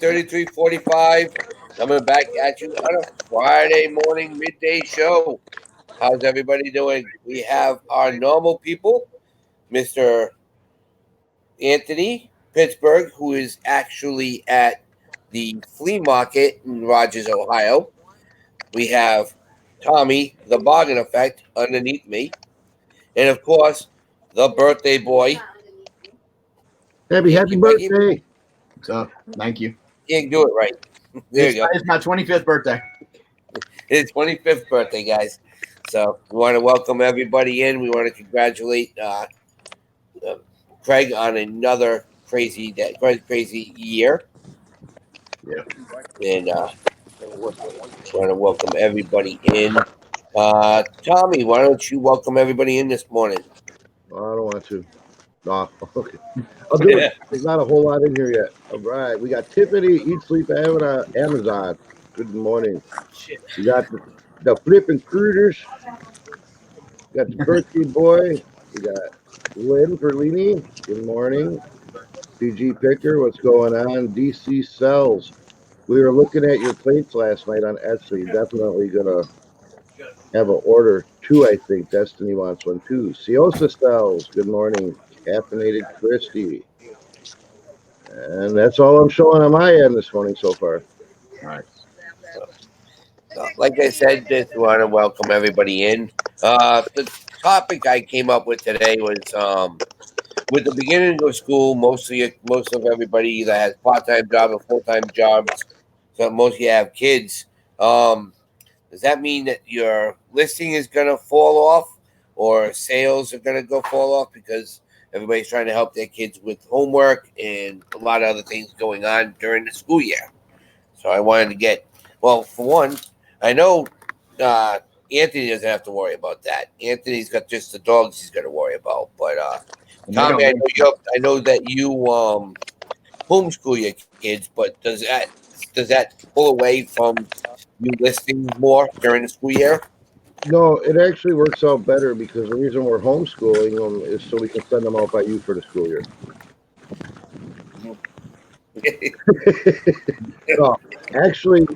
3345 coming back at you on a Friday morning midday show. How's everybody doing? We have our normal people, Mr. Anthony Pittsburgh, who is actually at the flea market in Rogers, Ohio. We have Tommy, the bargain effect, underneath me. And of course, the birthday boy. Happy Mikey. birthday. So thank you. You can do it right. There you go. It's my 25th birthday. His 25th birthday, guys. So we want to welcome everybody in. We want to congratulate Craig on another crazy year. Yeah. And want to welcome everybody in. Tommy, why don't you welcome everybody in this morning? I don't want to. No, okay. I'll do it. There's not a whole lot in here yet. All right. We got Tiffany, Eat, Sleep, Have on Amazon. Good morning. We got the Flipping Critters. We got the Birthday Boy. We got Lynn Perlini. Good morning. CG Picker, what's going on? DC Cells. We were looking at your plates last night on Etsy. Definitely gonna have an order two, I think. Destiny wants one too. Siosa Cells. Good morning. Caffeinated Christy. And that's all I'm showing on my end this morning so far. All right. Like I said, just want to welcome everybody in. The topic I came up with today was with the beginning of school, most of everybody either has part-time job or full-time jobs. So most of you have kids. Does that mean that your listing is going to fall off, or sales are going to fall off because everybody's trying to help their kids with homework and a lot of other things going on during the school year? So I wanted to get, well, for one, I know Anthony doesn't have to worry about that. Anthony's got just the dogs he's got to worry about. But Tommy, I know that you homeschool your kids, but does that pull away from you listing more during the school year? No, it actually works out better because the reason we're homeschooling them is so we can send them out by you for the school year. No, actually,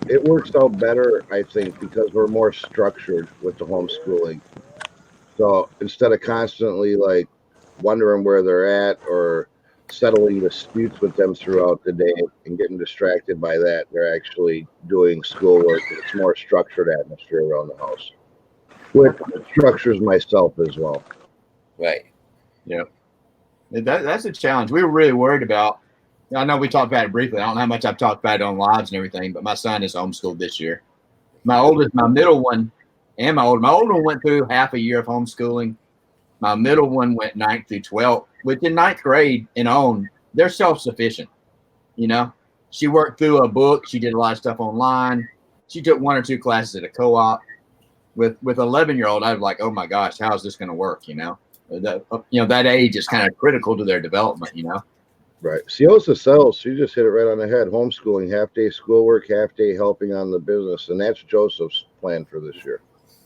it works out better, I think, because we're more structured with the homeschooling. So instead of constantly like wondering where they're at or settling disputes with them throughout the day and getting distracted by that, they're actually doing schoolwork. It's more structured atmosphere around the house, which structures myself as well. Right. Yeah. That's a challenge. We were really worried about. I know we talked about it briefly. I don't know how much I've talked about it on lives and everything, but my son is homeschooled this year. My middle one, and my older one went through half a year of homeschooling. My middle one went 9th through 12th, which in 9th grade and on, they're self-sufficient. You know, she worked through a book. She did a lot of stuff online. She took 1 or 2 classes at a co-op. With 11-year-old, I was like, oh my gosh, how is this going to work? You know, that age is kind of critical to their development. You know. Right. Siosa Cells, she just hit it right on the head. Homeschooling, half-day schoolwork, half-day helping on the business. And that's Joseph's plan for this year.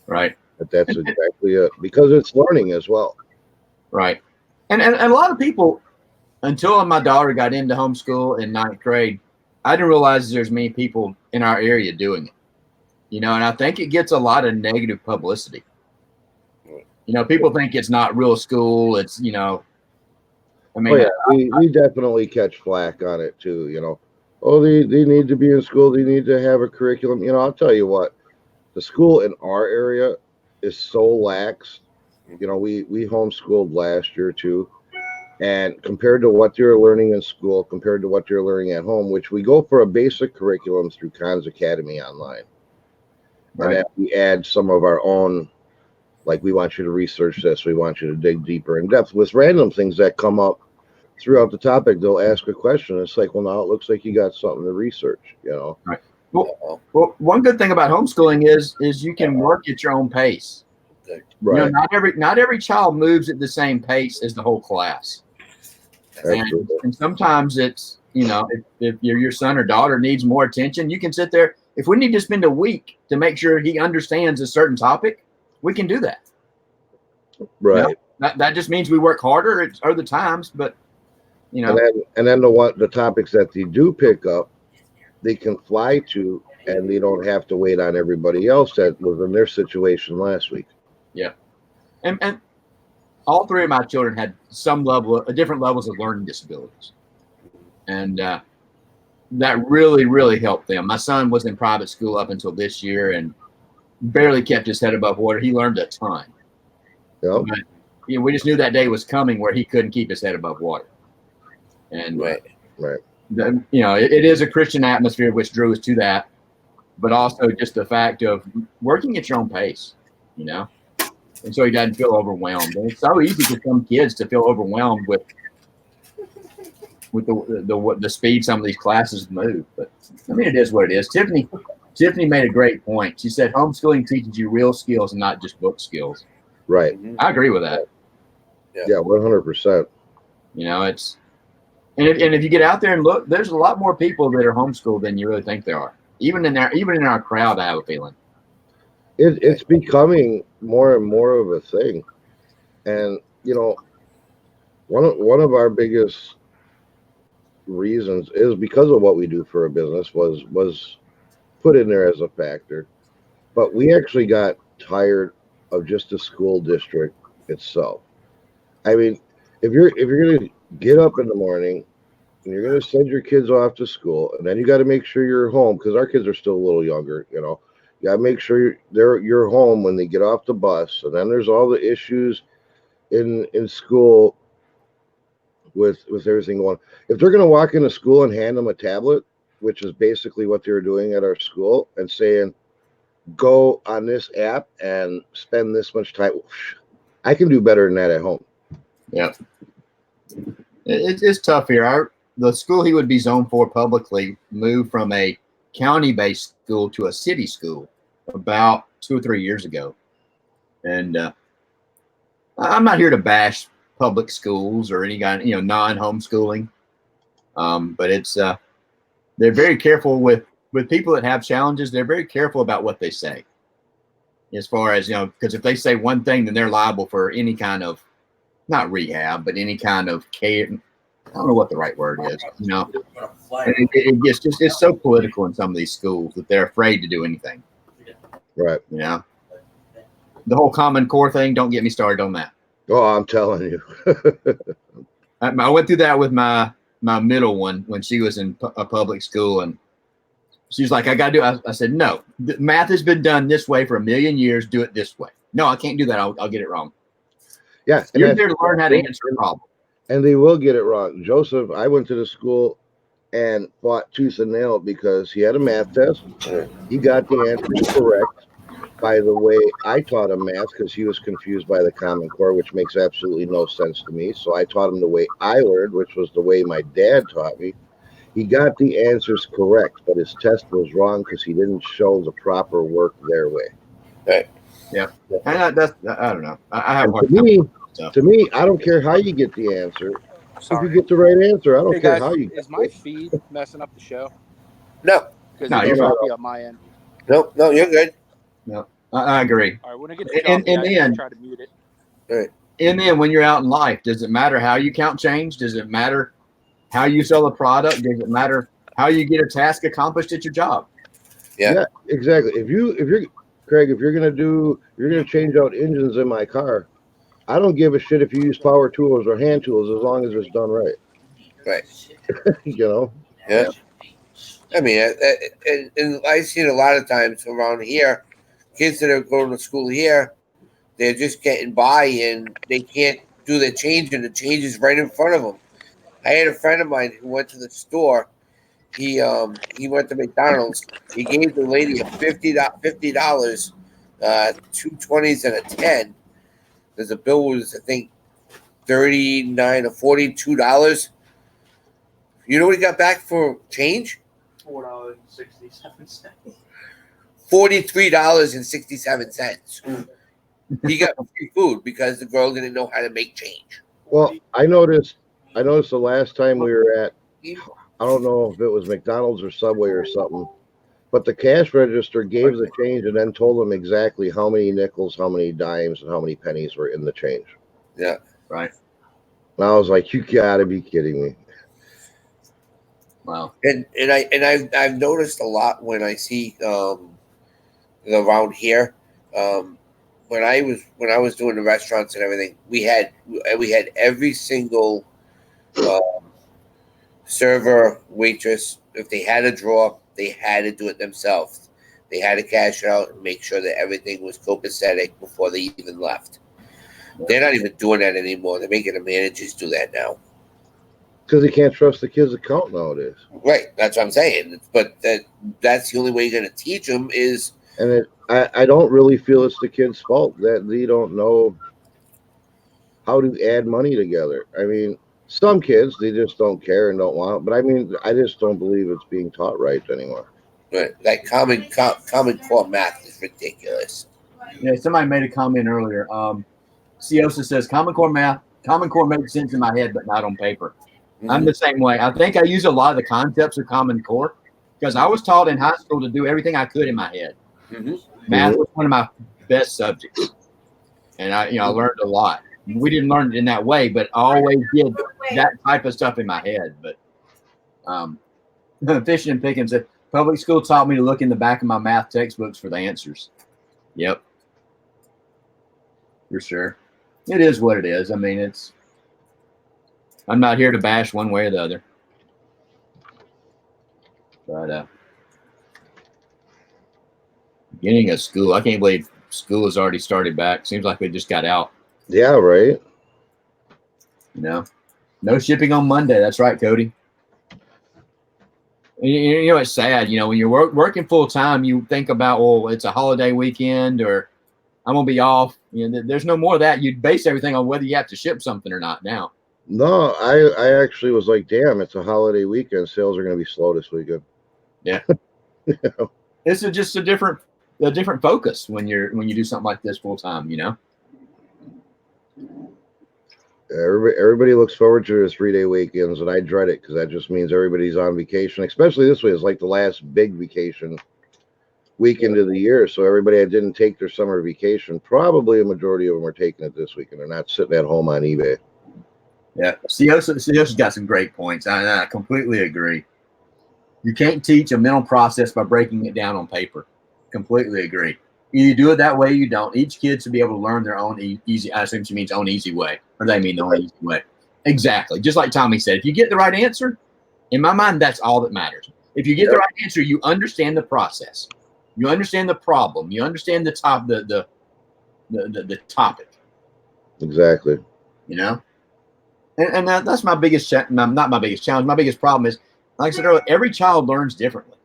Right. But that's exactly it. Because it's learning as well. Right. And a lot of people, until my daughter got into homeschool in 9th grade, I didn't realize there's many people in our area doing it. You know, and I think it gets a lot of negative publicity. You know, people think it's not real school. It's, you know, I mean, we definitely catch flack on it too, you know. Oh, they need to be in school. They need to have a curriculum. You know, I'll tell you what, the school in our area is so lax. You know, we homeschooled last year too. And compared to what you're learning in school, compared to what you're learning at home, which we go for a basic curriculum through Khan's Academy online. Right. And then we add some of our own, like we want you to research this, we want you to dig deeper in depth with random things that come up throughout the topic. They'll ask a question. It's like, well, now it looks like you got something to research, you know. Right. Well, one good thing about homeschooling is you can work at your own pace. Right. You know, not every child moves at the same pace as the whole class. And sometimes it's, you know, if your son or daughter needs more attention, you can sit there. If we need to spend a week to make sure he understands a certain topic, we can do that. Right. You know, that just means we work harder at other times, but you know. And then the topics that they do pick up, they can fly to, and they don't have to wait on everybody else that was in their situation last week. Yeah, and all three of my children had some different levels of learning disabilities, and that really helped them. My son was in private school up until this year and barely kept his head above water. He learned a ton. Yep. But, we just knew that day was coming where he couldn't keep his head above water. And right. It is a Christian atmosphere which drew us to that, but also just the fact of working at your own pace, and so he doesn't feel overwhelmed. And it's so easy for some kids to feel overwhelmed with the speed some of these classes move. But I mean, it is what it is. Tiffany made a great point. She said homeschooling teaches you real skills and not just book skills. Right. I agree with that. Yeah, 100%. It's and if you get out there and look, there's a lot more people that are homeschooled than you really think there are. Even in our crowd, I have a feeling. It's becoming more and more of a thing. And one of our biggest reasons is because of what we do for a business was put in there as a factor. But we actually got tired of just the school district itself. I mean, if you're going to get up in the morning and you're going to send your kids off to school, and then you got to make sure you're home, because our kids are still a little younger, you got to make sure you're home when they get off the bus. And then there's all the issues in school with everything going. If they're going to walk into school and hand them a tablet, which is basically what they were doing at our school, and saying, go on this app and spend this much time, I can do better than that at home. Yeah. It's tough here. The school he would be zoned for publicly moved from a county-based school to a city school about 2 or 3 years ago. And I'm not here to bash public schools or any kind of, non-homeschooling. But it's they're very careful with people that have challenges. They're very careful about what they say. As far as, because if they say one thing, then they're liable for any kind of, not rehab, but any kind of care. I don't know what the right word is, And it's so political in some of these schools that they're afraid to do anything. Right. The whole Common Core thing, don't get me started on that. Oh, I'm telling you. I went through that with my middle one when she was in a public school, and she's like, I got to do it. I said, no, math has been done this way for 1,000,000 years. Do it this way. No, I can't do that. I'll get it wrong. Yeah. You're there to learn how to answer a problem. And they will get it wrong. Joseph, I went to the school and fought tooth and nail because he had a math test. He got the answers correct by the way I taught him math, because he was confused by the Common Core, which makes absolutely no sense to me. So I taught him the way I learned, which was the way my dad taught me. He got the answers correct, but his test was wrong because he didn't show the proper work their way. Right. Yeah. I don't know. I have to me, I don't care how you get the answer. Sorry. If you get the right answer, I don't care how you get it. Is my feed messing up the show? No. Because it might be on my end. No, you're good. No, I agree. All right, when I get to job, I try to mute it. Right. And then when you're out in life, does it matter how you count change? Does it matter how you sell a product? Does it matter how you get a task accomplished at your job? Yeah, exactly. If you're Craig, if you're gonna change out engines in my car, I don't give a shit if you use power tools or hand tools as long as it's done right. Right. Yeah. I mean, and I've seen a lot of times around here, kids that are going to school here, they're just getting by and they can't do the change, and the change is right in front of them. I had a friend of mine who went to the store. He went to McDonald's. He gave the lady a $50, $2 20s and a 10. Because the bill was, I think, $39 or $42. You know what he got back for change? $4.67. $43.67. He got free food because the girl didn't know how to make change. Well, I noticed the last time we were at, I don't know if it was McDonald's or Subway or something, but the cash register gave the change and then told them exactly how many nickels, how many dimes, and how many pennies were in the change. Yeah. Right. And I was like, you gotta be kidding me. Wow. I've noticed a lot when I see around here. When I was doing the restaurants and everything, we had every single um, server, waitress. If they had a drawer, they had to do it themselves. They had to cash out and make sure that everything was copacetic before they even left. They're not even doing that anymore. They're making the managers do that now. Because they can't trust the kids' account nowadays. Right, that's what I'm saying. But that's the only way you're going to teach them is. And I don't really feel it's the kids' fault that they don't know how to add money together. I mean, some kids, they just don't care and don't want it. But I mean, I just don't believe it's being taught right anymore. Right, like common core math is ridiculous. Yeah, somebody made a comment earlier. Ciosa says Common Core makes sense in my head, but not on paper. I'm the same way. I think I use a lot of the concepts of Common Core because I was taught in high school to do everything I could in my head. Math was one of my best subjects, and I learned a lot. We didn't learn it in that way, but I always did that type of stuff in my head. But Fishing and Pickens said public school taught me to look in the back of my math textbooks for the answers. Yep, for sure. It is what it is. I mean, I'm not here to bash one way or the other. But beginning of school, I can't believe school has already started back. Seems like we just got out. Yeah, right. No shipping on Monday. That's right, Cody. You know, it's sad. When you're working full time, you think about, well, it's a holiday weekend or I'm gonna be off. There's no more of that. You base everything on whether you have to ship something or not now. No, I actually was like, damn, it's a holiday weekend. Sales are going to be slow this weekend. Yeah. It's just a different focus when you do something like this full time. Everybody looks forward to his 3-day weekends, and I dread it because that just means everybody's on vacation. Especially this way, it's like the last big vacation weekend of the year. So everybody that didn't take their summer vacation, probably a majority of them are taking it this weekend. They're not sitting at home on eBay. Yeah, Ciosa's got some great points. I completely agree. You can't teach a mental process by breaking it down on paper. Completely agree. You do it that way, you don't. Each kid should be able to learn their own easy. I assume she means own easy way, or they mean the own easy way. Exactly. Just like Tommy said, if you get the right answer, in my mind, that's all that matters. If you get the right answer, you understand the process, you understand the problem, you understand the topic. Exactly. And that's my biggest not my biggest challenge. My biggest problem is, like I said earlier, every child learns differently.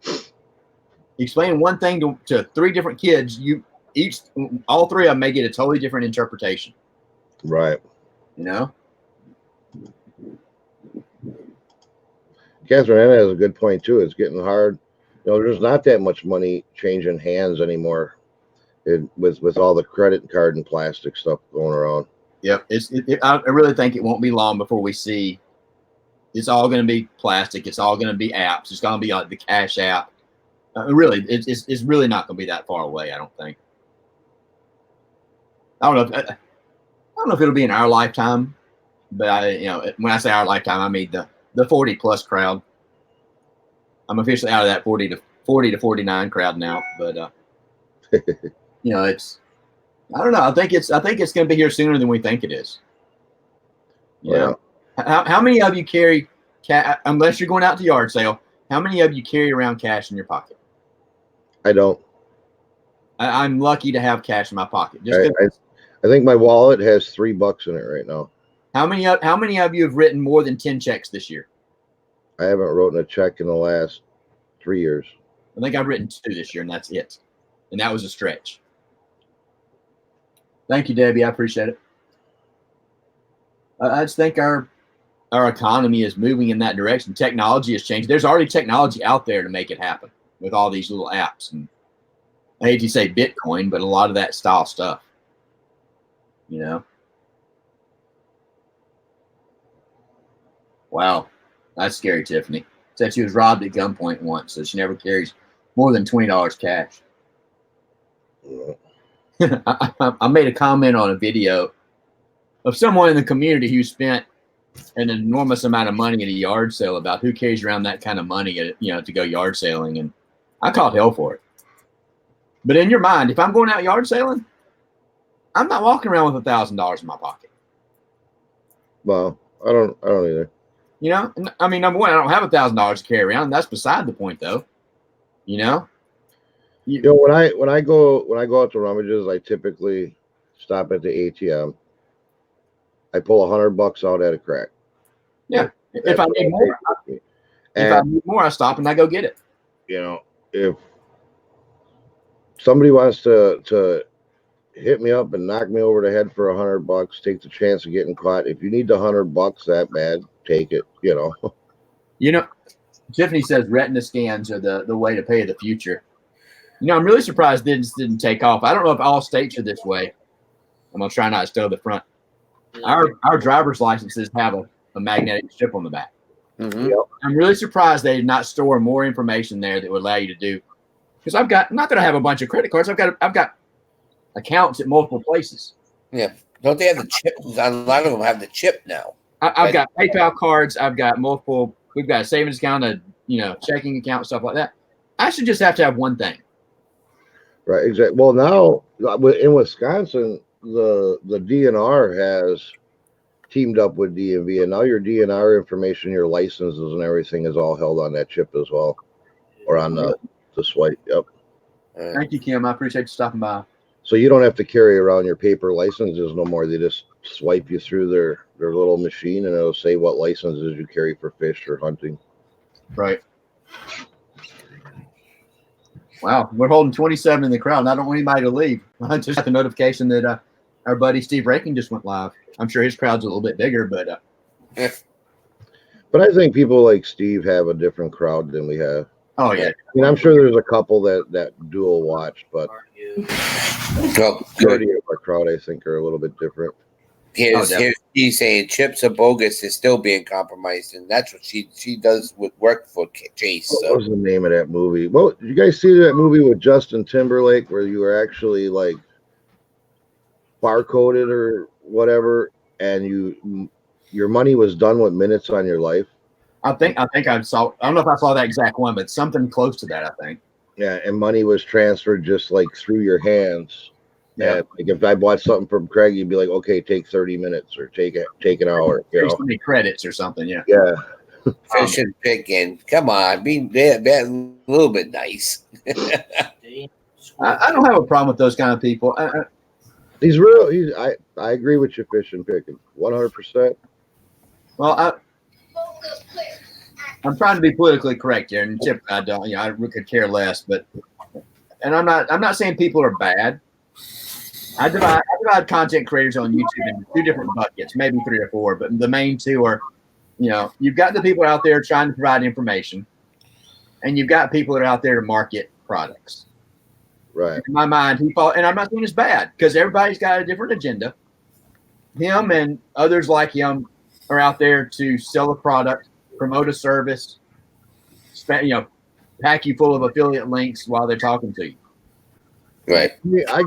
Explaining one thing to 3 different kids, all 3 of them may get a totally different interpretation. Right. Catherine Anna has a good point too. It's getting hard. There's not that much money changing hands anymore, with all the credit card and plastic stuff going around. Yep. I really think it won't be long before we see it's all going to be plastic. It's all going to be apps. It's going to be like the Cash App. Really, it's really not going to be that far away. I don't think. I don't know if it'll be in our lifetime, but when I say our lifetime, I mean the 40+ crowd. I'm officially out of that 40 to 49 crowd now, but it's. I don't know. I think it's going to be here sooner than we think it is. How many of you carry cash, unless you're going out to yard sale? How many of you carry around cash in your pocket? I don't. I'm lucky to have cash in my pocket. I think my wallet has $3 in it right now. How many of you have written more than 10 checks this year? I haven't written a check in the last 3 years. I think I've written 2 this year, and that's it. And that was a stretch. Thank you, Debbie. I appreciate it. I just think our economy is moving in that direction. Technology has changed. There's already technology out there to make it happen with all these little apps. And I hate to say Bitcoin, but a lot of that style stuff. Wow. That's scary, Tiffany. Said she was robbed at gunpoint once, so she never carries more than $20 cash. I made a comment on a video of someone in the community who spent an enormous amount of money at a yard sale about who carries around that kind of money, to go yard sailing. And I caught hell for it. But in your mind, if I'm going out yard sailing, I'm not walking around with $1,000 in my pocket. Well, I don't either. I mean, number one, I don't have $1,000 to carry around. That's beside the point, though. When I go out to rummages, I typically stop at the ATM. I pull $100 out at a crack. Yeah. If I need more, I stop and I go get it. If somebody wants to hit me up and knock me over the head for $100, take the chance of getting caught. If you need the $100 that bad, take it. Tiffany says retina scans are the way to pay the future. I'm really surprised this didn't take off. I don't know if all states are this way. I'm gonna try not to stow the front. Our driver's licenses have a magnetic strip on the back. Mm-hmm. Yep. I'm really surprised they did not store more information there that would allow you to do. Because I'm not going to have a bunch of credit cards. I've got accounts at multiple places. Yeah, don't they have the chip? A lot of them have the chip now. I've got PayPal cards. I've got multiple. We've got a savings account, a checking account, stuff like that. I should just have to have one thing. Right. Exactly. Well, now in Wisconsin, the DNR has teamed up with DMV, and now your DNR information, your licenses, and everything is all held on that chip as well, or on the swipe. Yep. Thank you, Kim. I appreciate you stopping by. So you don't have to carry around your paper licenses no more. They just swipe you through their little machine, and it'll say what licenses you carry for fish or hunting. Right. Wow, we're holding 27 in the crowd, and I don't want anybody to leave. I just got the notification that our buddy Steve Raking just went live. I'm sure his crowd's a little bit bigger, but But I think people like Steve have a different crowd than we have. Oh yeah. I mean, I'm sure there's a couple that dual watch, but majority of our crowd, I think, are a little bit different. Here's she's saying chips are bogus is still being compromised, and that's what she does with work for Chase. So. What was the name of that movie? Well, did you guys see that movie with Justin Timberlake where you were actually like barcoded or whatever, and your money was done with minutes on your life? I think I saw. I don't know if I saw that exact one, but something close to that, I think. Yeah, and money was transferred just like through your hands. Yeah. And like if I bought something from Craig, you'd be like, okay, take 30 minutes or take an hour. So many credits or something. Yeah. Yeah. Fish and picking. Come on, be a little bit nice. I don't have a problem with those kind of people. I agree with you, fish and picking 100%. Well, I'm trying to be politically correct here, and Chip, I don't. I could care less, and I'm not saying people are bad. I divide content creators on YouTube into two different buckets, maybe 3 or 4, but the main two are, you've got the people out there trying to provide information, and you've got people that are out there to market products. Right. In my mind, and I'm not saying it's bad because everybody's got a different agenda. Him and others like him are out there to sell a product, promote a service, pack you full of affiliate links while they're talking to you. Right. Yeah, I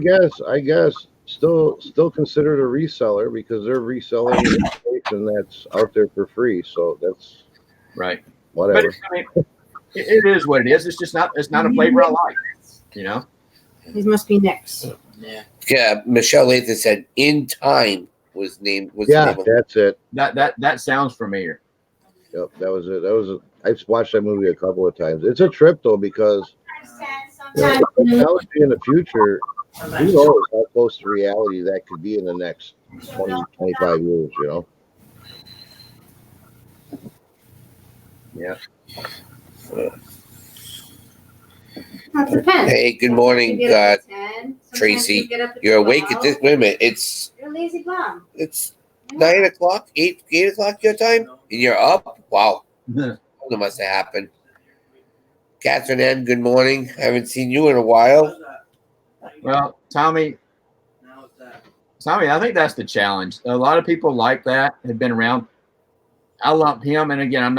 guess still considered a reseller because they're reselling information that's out there for free. So that's right. Whatever. But it is what it is. It's just not. It's not a flavor I like. These must be next. Yeah. Michelle Lathan said "In Time" was named. That's it. That sounds familiar. Yep, that was it. I've watched that movie a couple of times. It's a trip though because technology in the future, who knows how close to reality that could be in the next 20, 25 years, Yeah. Hey, good morning, Tracy. You're awake at this. Wait a minute. It's You're a lazy bum. It's 9 o'clock, 8 o'clock your time, and you're up. Wow, that must have happened. Catherine N, good morning. Haven't seen you in a while. Well, Tommy, I think that's the challenge. A lot of people like that have been around. I lump him, and again, I'm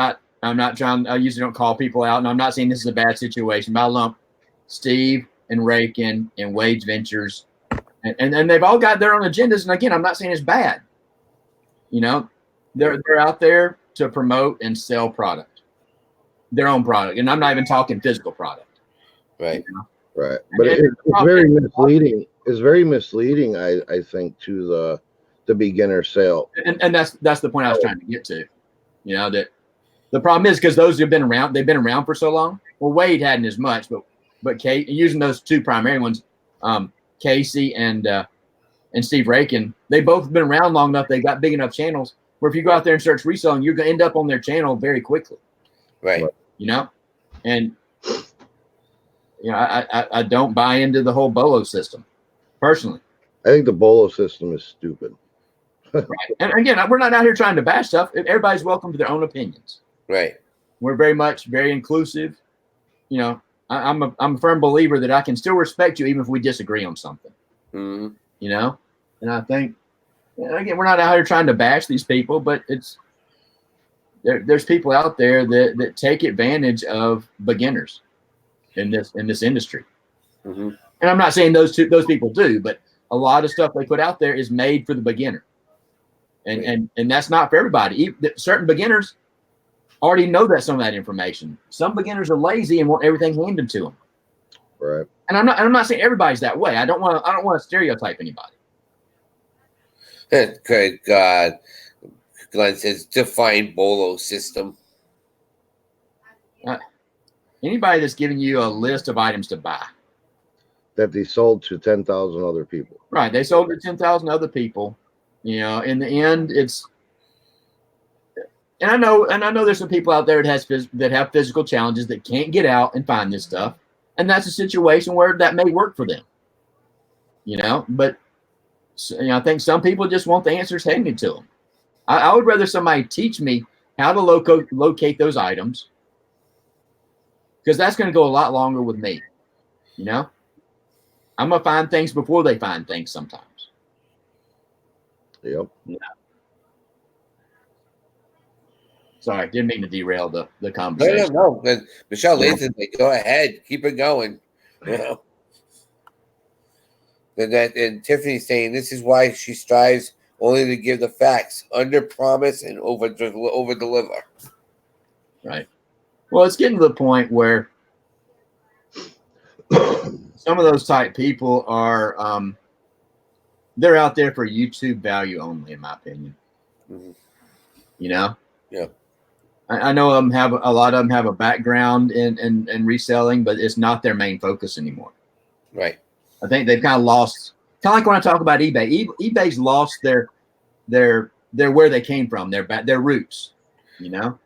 not trying. I usually don't call people out, and I'm not saying this is a bad situation, but I lump Steve and Rakin and Wade's Ventures, and they've all got their own agendas. And again, I'm not saying it's bad. They're out there to promote and sell product, their own product, and I'm not even talking physical product. Right. You know? Right. But it's very misleading. It's very misleading, I think, to the beginner sale. And that's the point I was trying to get to. You know, that the problem is because those who've been around, they've been around for so long. Well, Wade hadn't as much, but Kate, using those two primary ones, Casey and Steve Rakin, they both been around long enough. They got big enough channels where if you go out there and search reselling, you're going to end up on their channel very quickly. Right. You know, and you know, I don't buy into the whole BOLO system personally. I think the BOLO system is stupid. Right. And again, we're not out here trying to bash stuff. Everybody's welcome to their own opinions. Right. We're very inclusive. You know, I'm a firm believer that I can still respect you even if we disagree on something. Mm-hmm. You know, and I think, and again, we're not out here trying to bash these people, but there's people out there that take advantage of beginners in this industry. Mm-hmm. And I'm not saying those people do, but a lot of stuff they put out there is made for the beginner, and that's not for everybody. Certain beginners already know that some of that information. Some beginners are lazy and want everything handed to them. Right. And I'm not saying everybody's that way. I don't want to stereotype anybody. Good God. Glenn says define BOLO system. Anybody that's giving you a list of items to buy. That they sold to 10,000 other people. Right. They sold to 10,000 other people. You know, in the end, it's, and I know there's some people out there that have physical challenges that can't get out and find this stuff. And that's a situation where that may work for them. You know, but you know, I think some people just want the answers handed to them. I would rather somebody teach me how to locate those items, because that's going to go a lot longer with me. You know, I'm going to find things before they find things sometimes. Yep. Yeah. Sorry, didn't mean to derail the conversation. No. Michelle Lathan, go ahead, keep it going. You know. And Tiffany's saying this is why she strives only to give the facts, under promise and over deliver. Right. Well, it's getting to the point where some of those type people are they're out there for YouTube value only, in my opinion. Mm-hmm. You know? Yeah. I know a lot of them have a background in reselling, but it's not their main focus anymore. Right. I think they've kind of lost, kind of like when I talk about eBay. eBay's lost their where they came from, their roots. You know,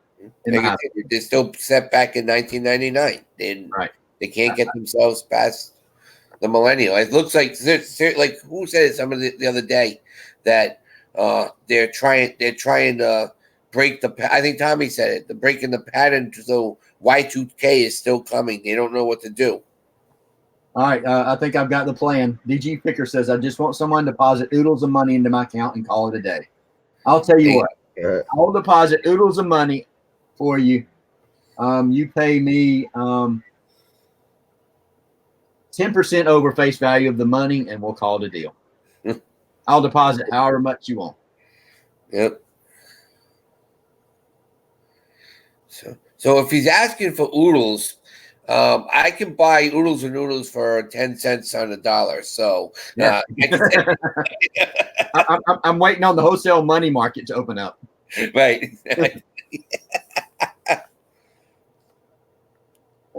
they're still set back in 1999. Right. They can't get themselves past the millennial. It looks like who said it the other day that they're trying to break I think Tommy said it. They're breaking the pattern, so Y2K is still coming. They don't know what to do. All right, I think I've got the plan. DG Picker says, I just want someone to deposit oodles of money into my account and call it a day. I'll tell you what, I'll deposit oodles of money for you. You pay me 10% over face value of the money, and we'll call it a deal. I'll deposit however much you want. Yep. So if he's asking for oodles, I can buy oodles and noodles for 10 cents on the dollar. So yeah. I'm waiting on the wholesale money market to open up. Right.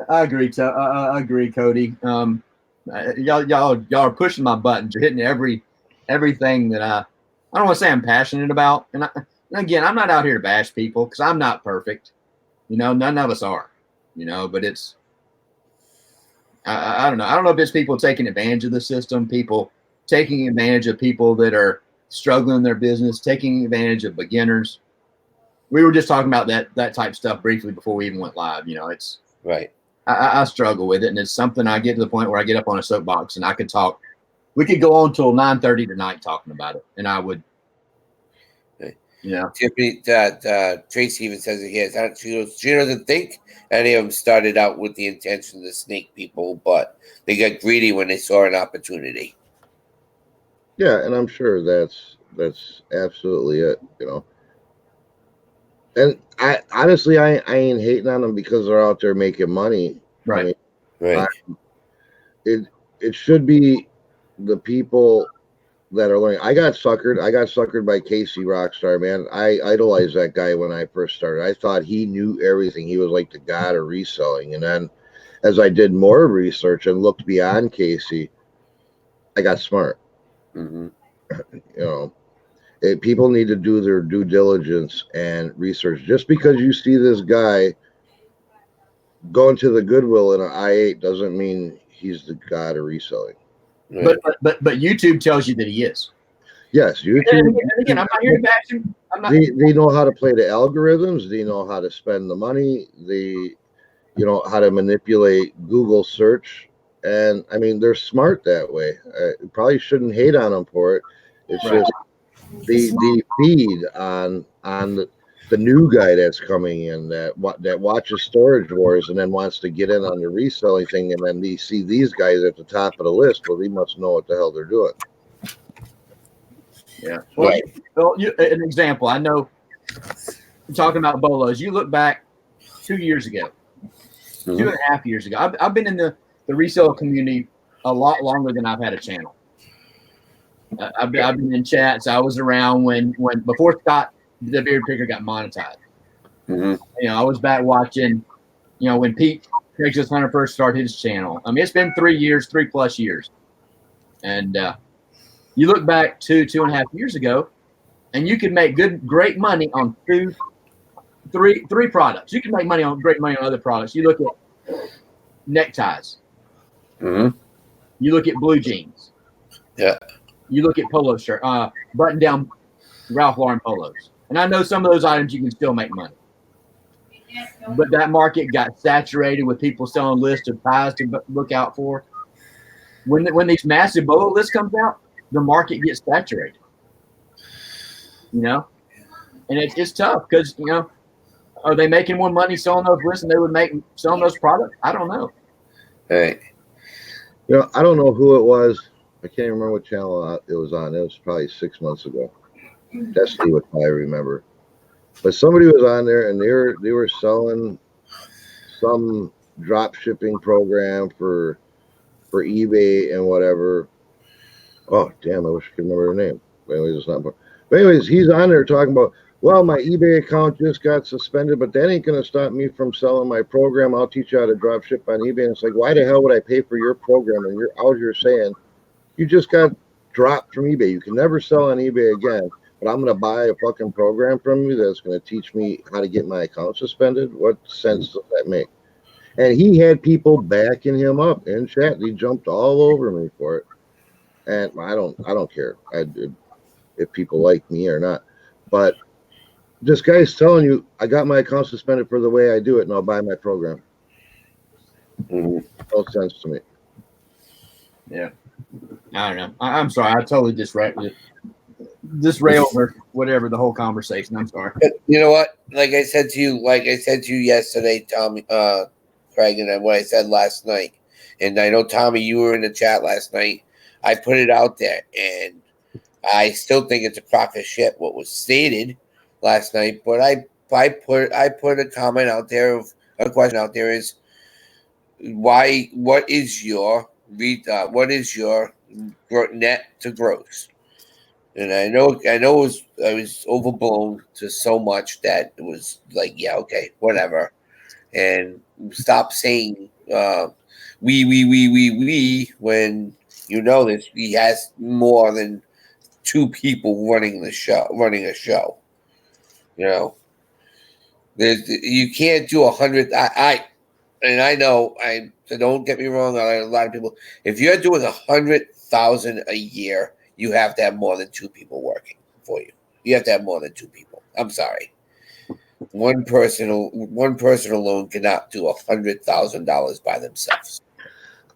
I agree. I agree, Cody. Y'all are pushing my buttons. You're hitting everything that I don't want to say I'm passionate about. And again, I'm not out here to bash people because I'm not perfect. You know, none of us are. You know, but it's I don't know. I don't know if it's people taking advantage of the system, people taking advantage of people that are struggling in their business, taking advantage of beginners. We were just talking about that type of stuff briefly before we even went live. You know, it's right. I struggle with it, and it's something I get to the point where I get up on a soapbox and I could talk. We could go on till 9:30 tonight talking about it, and I would. You know, Tiffany, Tracy even says it here. She doesn't think any of them started out with the intention to snake people, but they got greedy when they saw an opportunity. Yeah, and I'm sure that's absolutely it. You know, And I honestly, I ain't hating on them because they're out there making money. Right. I mean, Right. it should be the people that are learning. I got suckered by Casey Rockstar, man. I idolized that guy when I first started. I thought he knew everything. He was like the god of reselling. And then as I did more research and looked beyond Casey, I got smart. Mm-hmm. You know, people need to do their due diligence and research. Just because you see this guy going to the Goodwill in an I-8 doesn't mean he's the god of reselling. Right. But YouTube tells you that he is. Yes, YouTube. And again, I'm not here to bash him. I'm not. They know how to play the algorithms. They know how to spend the money. They, how to manipulate Google search. And I mean, they're smart that way. Probably shouldn't hate on them for it. It's just the feed on the new guy that's coming in that watches Storage Wars and then wants to get in on the reselling thing, and then they see these guys at the top of the list. Well, they must know what the hell they're doing. Yeah. Well, Right. An example. I know. Talking about bolos, you look back 2 years ago, 2.5 years ago. I've been in the resale community a lot longer than I've had a channel. I've been in chats. I was around when before Scott the Beard Picker got monetized. Mm-hmm. I was back watching. When Pete Craigslist Hunter first started his channel. I mean, it's been 3+ years, and you look back 2.5 years ago, and you could make great money on three products. You can make great money on other products. You look at neckties. Mm-hmm. You look at blue jeans. Yeah. You look at polo shirt, button down Ralph Lauren polos. And I know some of those items you can still make money. But that market got saturated with people selling lists of ties to look out for. When these massive bolo lists comes out, the market gets saturated. And it's tough because are they making more money selling those lists than they would make selling those products? I don't know. Right. I don't know who it was. I can't remember what channel it was on. It was probably 6 months ago. Destiny would probably remember. But somebody was on there and they were selling some drop shipping program for eBay and whatever. Oh damn! I wish I could remember her name. But anyways, it's not. But anyways, he's on there talking about, well, my eBay account just got suspended, but that ain't gonna stop me from selling my program. I'll teach you how to drop ship on eBay. And it's like, why the hell would I pay for your program? And you're out here saying you just got dropped from eBay. You can never sell on eBay again. But I'm going to buy a fucking program from you that's going to teach me how to get my account suspended. What sense does that make? And he had people backing him up in chat. He jumped all over me for it. And I don't care if people like me or not. But this guy's telling you, I got my account suspended for the way I do it, and I'll buy my program. Mm-hmm. No sense to me. Yeah. I don't know. I'm sorry. I totally disrailed or whatever the whole conversation. I'm sorry. You know what? Like I said to you yesterday, Tommy, Craig, and what I said last night. And I know, Tommy, you were in the chat last night. I put it out there, and I still think it's a crock of shit what was stated last night. But I put a comment out there of a question out there is what is your net to gross? And I know I was overblown to so much that it was like, yeah, okay, whatever. And stop saying we when you know this he has more than 2 people running a show. You can't do 100. I know. So don't get me wrong. A lot of people. If you're doing 100,000 a year, you have to have more than 2 people working for you. You have to have more than 2 people. I'm sorry. One person alone cannot do $100,000 by themselves.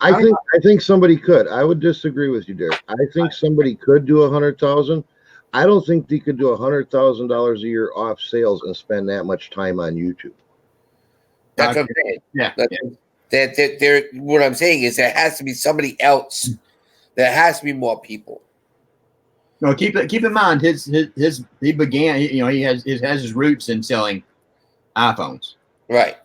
I think somebody could. I would disagree with you, Derek. I think somebody could do 100,000. I don't think they could do $100,000 a year off sales and spend that much time on YouTube. That's what I'm saying. Yeah. What I'm saying is there has to be somebody else. There has to be more people. No, keep in mind he began. He has his roots in selling iPhones. Right.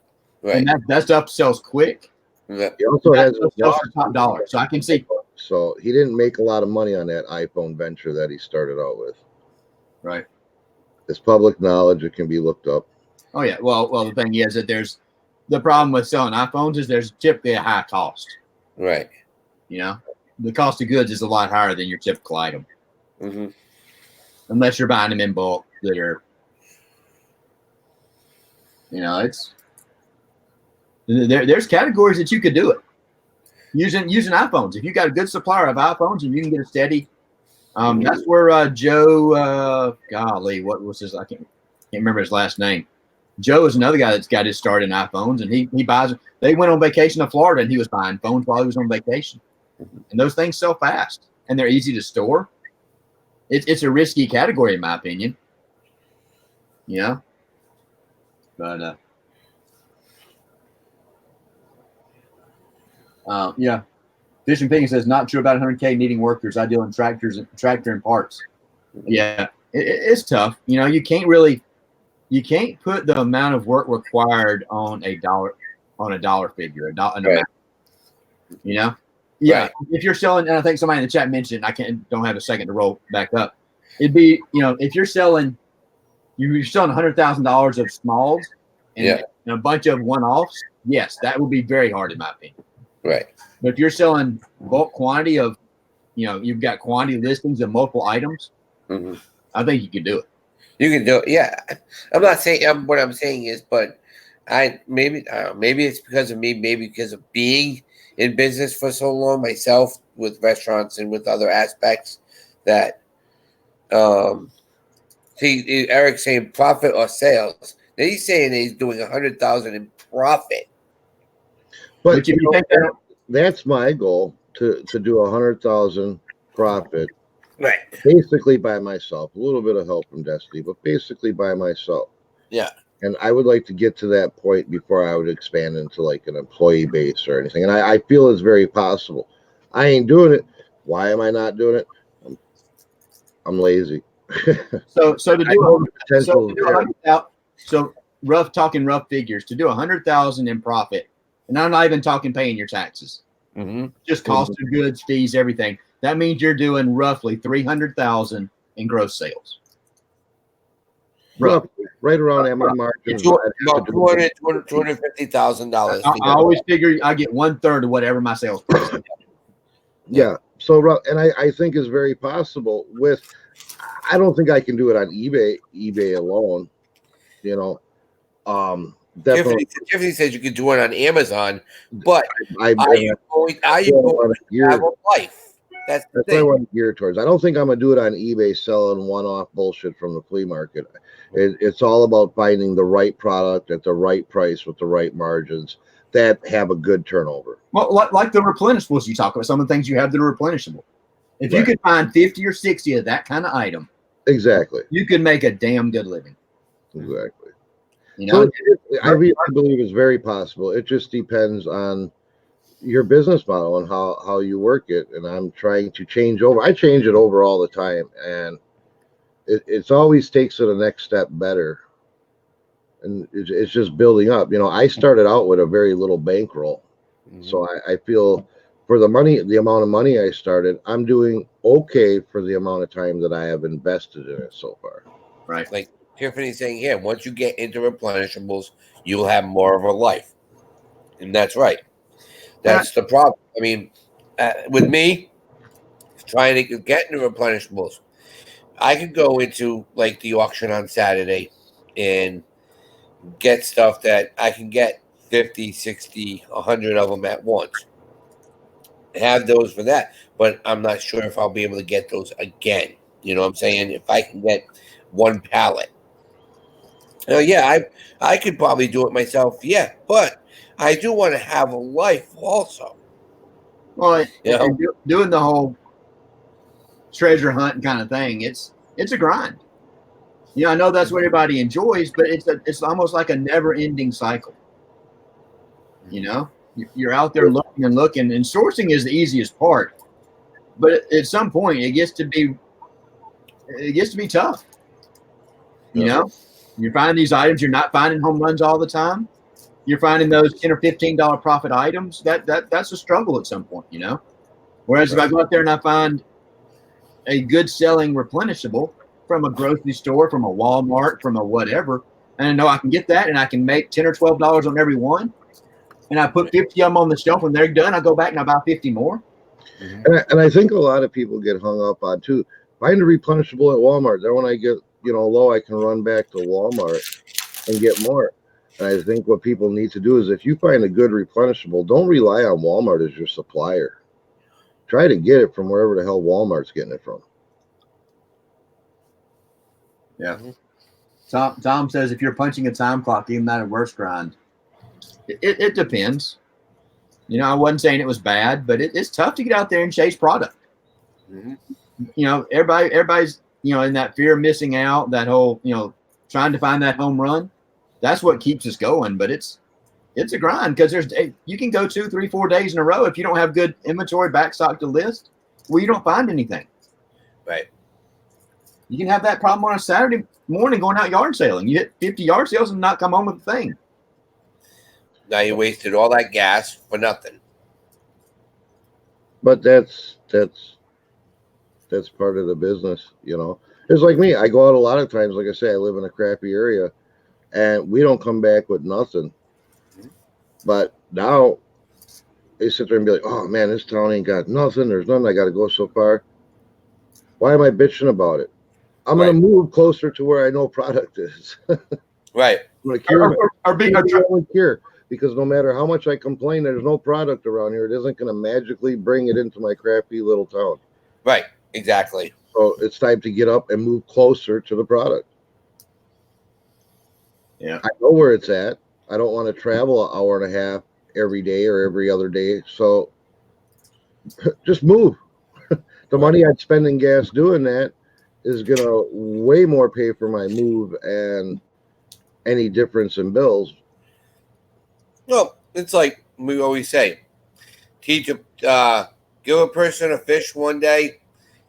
Right. And that stuff sells quick. Yeah. He also has That sells for top dollar. So I can see. So he didn't make a lot of money on that iPhone venture that he started out with. Right. It's public knowledge. It can be looked up. Oh yeah. Well, the thing is that there's the problem with selling iPhones is there's typically a high cost. Right. You know, the cost of goods is a lot higher than your typical item, Mm-hmm. unless you're buying them in bulk. That are, you know, it's there's categories that you could do it using iPhones. If you got a good supplier of iPhones and you can get a steady, that's where Joe. Golly, what was his? I can't remember his last name. Joe is another guy that's got his start in iPhones, and he buys. They went on vacation to Florida, and he was buying phones while he was on vacation. And those things sell fast, and they're easy to store. It's a risky category, in my opinion. You know, but yeah. Fishing Piggy says not true about 100K needing workers. I deal in tractor and parts. Yeah, it's tough. You know, you can't put the amount of work required on a dollar figure, Right. You know, yeah. Right. If you're selling, and I think somebody in the chat mentioned, don't have a second to roll back up. It'd be, you know, if you're selling $100,000 of smalls and a bunch of one-offs, yes, that would be very hard in my opinion. Right. But if you're selling bulk quantity of, you know, you've got quantity listings of multiple items, I think you could do it. You can do it. Yeah. I'm not saying what I'm saying is, but maybe it's because of me, maybe because of being in business for so long myself with restaurants and with other aspects that see Eric's saying profit or sales. Then he's saying he's doing 100,000 in profit. But you know, that's my goal to do 100,000 profit. Right. Basically by myself. A little bit of help from Destiny, but basically by myself. Yeah. And I would like to get to that point before I would expand into like an employee base or anything. And I feel it's very possible. I ain't doing it. Why am I not doing it? I'm lazy. So talking rough figures, to do 100,000 in profit, and I'm not even talking paying your taxes. Just cost of goods, fees, everything. That means you're doing roughly 300,000 in gross sales. Roughly, right around at my margin. About $250,000. I always figure I get 1/3 of whatever my sales price is. Yeah. So, and I think is very possible with, I don't think I can do it on eBay alone, you know. Definitely. Tiffany says you could do it on Amazon, but are you going to have a life? That's what I want to gear towards. I don't think I'm going to do it on eBay selling one-off bullshit from the flea market. It's all about finding the right product at the right price with the right margins that have a good turnover. Well, like the replenishables you talk about, some of the things you have that are replenishable. If you could find 50 or 60 of that kind of item, exactly, you could make a damn good living. Exactly. You know, so I believe it's very possible. It just depends on your business model and how you work it. And I'm trying to change over. I change it over all the time, and it's always takes it a next step better. And it's just building up. You know, I started out with a very little bankroll, so I feel for the amount of money I started, I'm doing okay for the amount of time that I have invested in it so far. Right. Like Tiffany's saying here, once you get into replenishables, you'll have more of a life. And that's right. That's the problem. I mean, with me trying to get into replenishables, I could go into like the auction on Saturday and get stuff that I can get 50, 60, 100 of them at once. Have those for that, but I'm not sure if I'll be able to get those again. You know what I'm saying? If I can get one pallet. Yeah, I could probably do it myself. Yeah, but I do want to have a life also. Well, doing the whole treasure hunt kind of thing, it's a grind. You know, I know that's what everybody enjoys, but it's almost like a never-ending cycle. You know, you're out there looking, and sourcing is the easiest part, but at some point it gets to be tough. You know, You're finding these items. You're not finding home runs all the time. You're finding those $10 or $15 profit items. That's a struggle at some point, you know. Whereas if I go out there and I find a good selling replenishable from a grocery store, from a Walmart, from a whatever, and I know I can get that and I can make $10 or $12 on every one, and I put 50 of them on the shelf, when they're done, I go back and I buy 50 more. And I think a lot of people get hung up on too. Find a replenishable at Walmart. Then when I get low, I can run back to Walmart and get more. And I think what people need to do is, if you find a good replenishable, don't rely on Walmart as your supplier. Try to get it from wherever the hell Walmart's getting it from. Yeah. Tom says if you're punching a time clock, even that a worse grind. It depends. You know, I wasn't saying it was bad, but it's tough to get out there and chase product. You know, everybody's, you know, in that fear of missing out, that whole, you know, trying to find that home run. That's what keeps us going. But it's a grind, because you can go 2, 3, 4 days in a row if you don't have good inventory backstock to list, well, you don't find anything. Right. You can have that problem on a Saturday morning going out yard sailing. You hit 50 yard sales and not come home with a thing. Now you wasted all that gas for nothing. But that's part of the business, you know. It's like me. I go out a lot of times. Like I say, I live in a crappy area, and we don't come back with nothing. But now they sit there and be like, "Oh man, this town ain't got nothing. There's nothing. I got to go so far. Why am I bitching about it? I'm gonna move closer to where I know product is." Right. I'm gonna cure, because no matter how much I complain, there's no product around here. It isn't gonna magically bring it into my crappy little town. Right. Exactly. So it's time to get up and move closer to the product. Yeah. I know where it's at. I don't want to travel an hour and a half every day or every other day. So just move. The money I'd spend in gas doing that is going to way more pay for my move and any difference in bills. Well, it's like we always say, give a person a fish one day,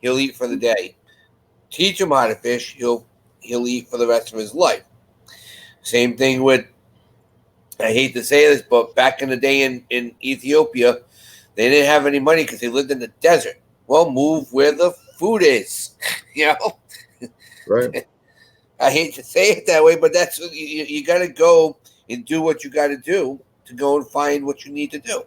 he'll eat for the day. Teach him how to fish, he'll eat for the rest of his life. Same thing with, I hate to say this, but back in the day in Ethiopia, they didn't have any money because they lived in the desert. Well, move where the food is, you know? Right. I hate to say it that way, but that's you got to go and do what you got to do to go and find what you need to do.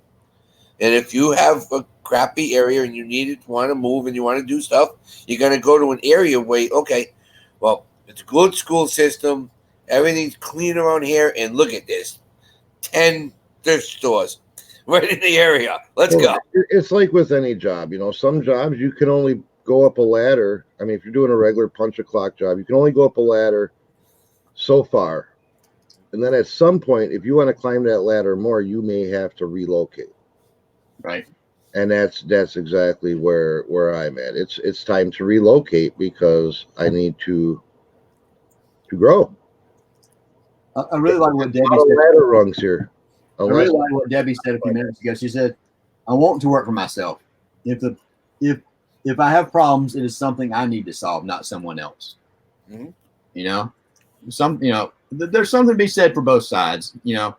And if you have a crappy area and you want to move and you want to do stuff, you're going to go to an area where, okay, well, it's a good school system. Everything's clean around here. And look at this, 10 thrift stores right in the area. Let's go. It's like with any job, you know, some jobs you can only go up a ladder. I mean, if you're doing a regular punch a clock job, you can only go up a ladder so far. And then at some point, if you want to climb that ladder more, you may have to relocate. Right. And that's exactly where I'm at. It's time to relocate because I need to grow. I really like what Debbie said. Ladder rungs here. I really like what Debbie said a few minutes ago. She said, "I want to work for myself. If I have problems, it is something I need to solve, not someone else." Mm-hmm. You know, there's something to be said for both sides. You know,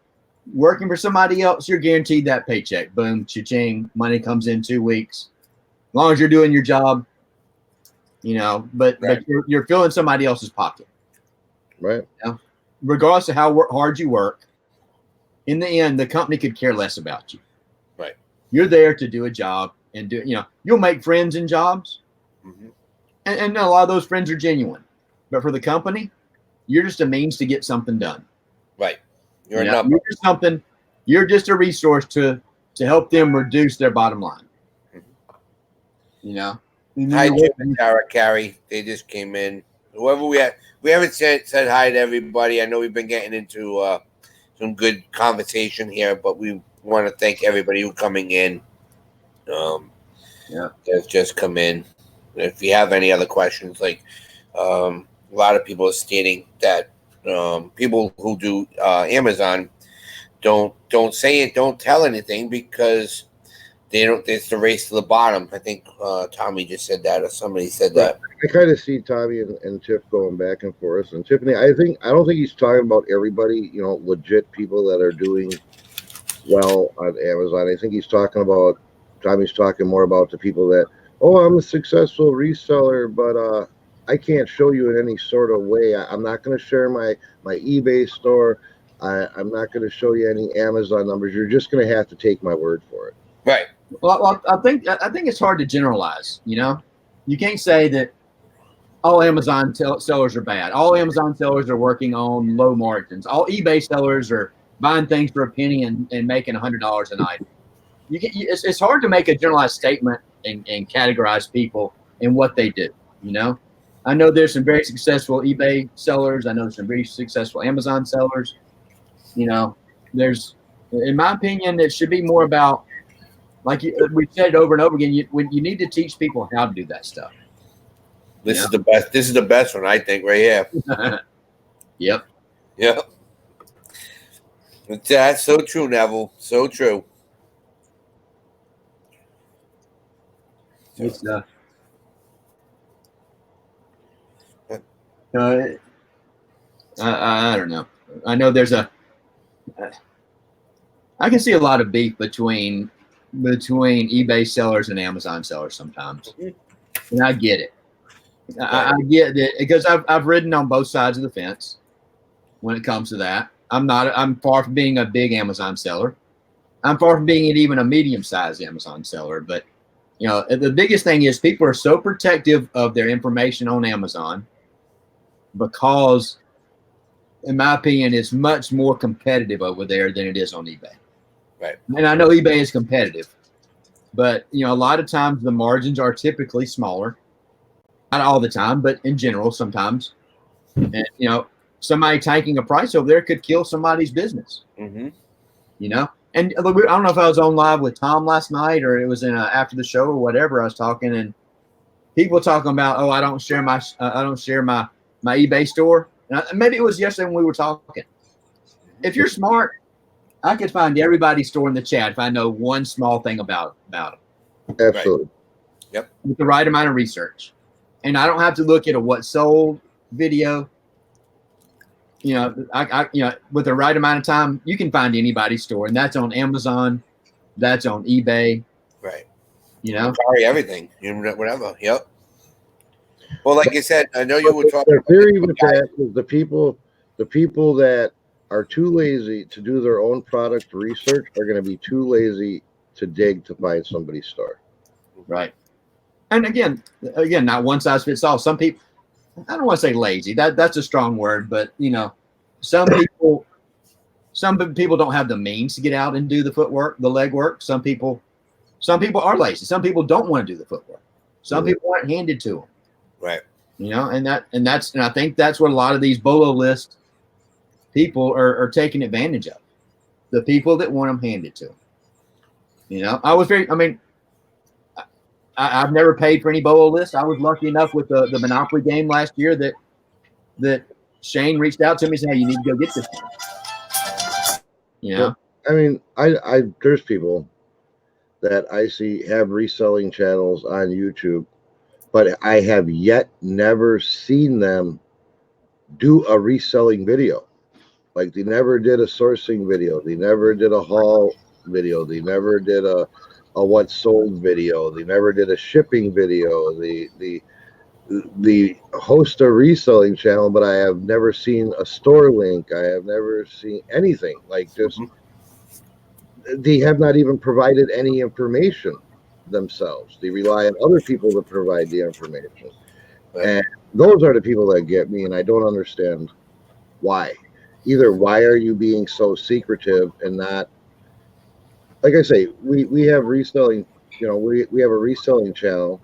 working for somebody else, you're guaranteed that paycheck. Boom, cha-ching, money comes in 2 weeks. As long as you're doing your job, you know, but you're filling somebody else's pocket. Right. You know? Regardless of how hard you work, in the end, the company could care less about you. Right. You're there to do a job and do, you know, you'll make friends in jobs. Mm-hmm. And a lot of those friends are genuine. But for the company, you're just a means to get something done. Right. You're just a resource to help them reduce their bottom line. Mm-hmm. You know? Hi, Jim and Tara Carey. They just came in. Whoever we haven't said hi to everybody. I know we've been getting into some good conversation here, but we want to thank everybody who's coming in. That's just come in. If you have any other questions, like a lot of people are stating that people who do Amazon don't say it, don't tell anything, because they don't. It's the race to the bottom. I think Tommy just said that, or somebody said that. I kind of see Tommy and Tiff going back and forth. And Tiffany, I don't think he's talking about everybody, legit people that are doing well on Amazon. I think Tommy's talking more about the people that, oh, I'm a successful reseller, but I can't show you in any sort of way. I'm not going to share my eBay store. I'm not going to show you any Amazon numbers. You're just going to have to take my word for it. Right. Well, I think it's hard to generalize. You can't say that all Amazon sellers are bad. All Amazon sellers are working on low margins. All eBay sellers are buying things for a penny and making $100 a night. It's hard to make a generalized statement and categorize people in what they do. I know there's some very successful eBay sellers. I know there's some very successful Amazon sellers. There's, in my opinion, it should be more about, like we said over and over again, you need to teach people how to do that stuff. This is the best. This is the best one, I think, right here. Yep. Yep. That's so true, Neville. So true. It's I don't know. I know there's I can see a lot of beef between eBay sellers and Amazon sellers sometimes, and I get it. I get it because I've ridden on both sides of the fence when it comes to that. I'm far from being a big Amazon seller. I'm far from being even a medium-sized Amazon seller. But the biggest thing is people are so protective of their information on Amazon because, in my opinion, it's much more competitive over there than it is on eBay. Right. And I know eBay is competitive, but a lot of times the margins are typically smaller. Not all the time, but in general, sometimes. And somebody tanking a price over there could kill somebody's business. Mm-hmm. And I don't know if I was on live with Tom last night or it was in after the show or whatever. I was talking and people talking about, oh, I don't share my eBay store. And maybe it was yesterday when we were talking. If you're smart, I could find everybody's store in the chat if I know one small thing about them. Absolutely. Right. Yep. With the right amount of research. And I don't have to look at a what sold video. I with the right amount of time, you can find anybody's store, and that's on Amazon, that's on eBay. Right. Sorry, everything. Whatever. Yep. Well, like I said, I know you were talking. The theory with that is the people that are too lazy to do their own product research are going to be too lazy to dig to find somebody's store. Right. And again, not one size fits all. Some people, I don't want to say lazy. That's a strong word, but some people don't have the means to get out and do the footwork, the legwork. Some people are lazy. Some people don't want to do the footwork. Some people aren't handed to them. Right. And I think that's what a lot of these BOLO list people are taking advantage of. The people that want them handed to them. I've never paid for any BOLO list. I was lucky enough with the Monopoly game last year that Shane reached out to me and said, hey, you need to go get this one. I there's people that I see have reselling channels on YouTube, but I have yet never seen them do a reselling video. Like they never did a sourcing video. They never did a haul video. They never did a what sold video. They never did a shipping video. The host a reselling channel, but I have never seen a store link. I have never seen anything like this. They have not even provided any information themselves. They rely on other people to provide the information. Right. And those are the people that get me, and I don't understand why. Either why are you being so secretive and not, like I say, we have reselling, we have a reselling channel.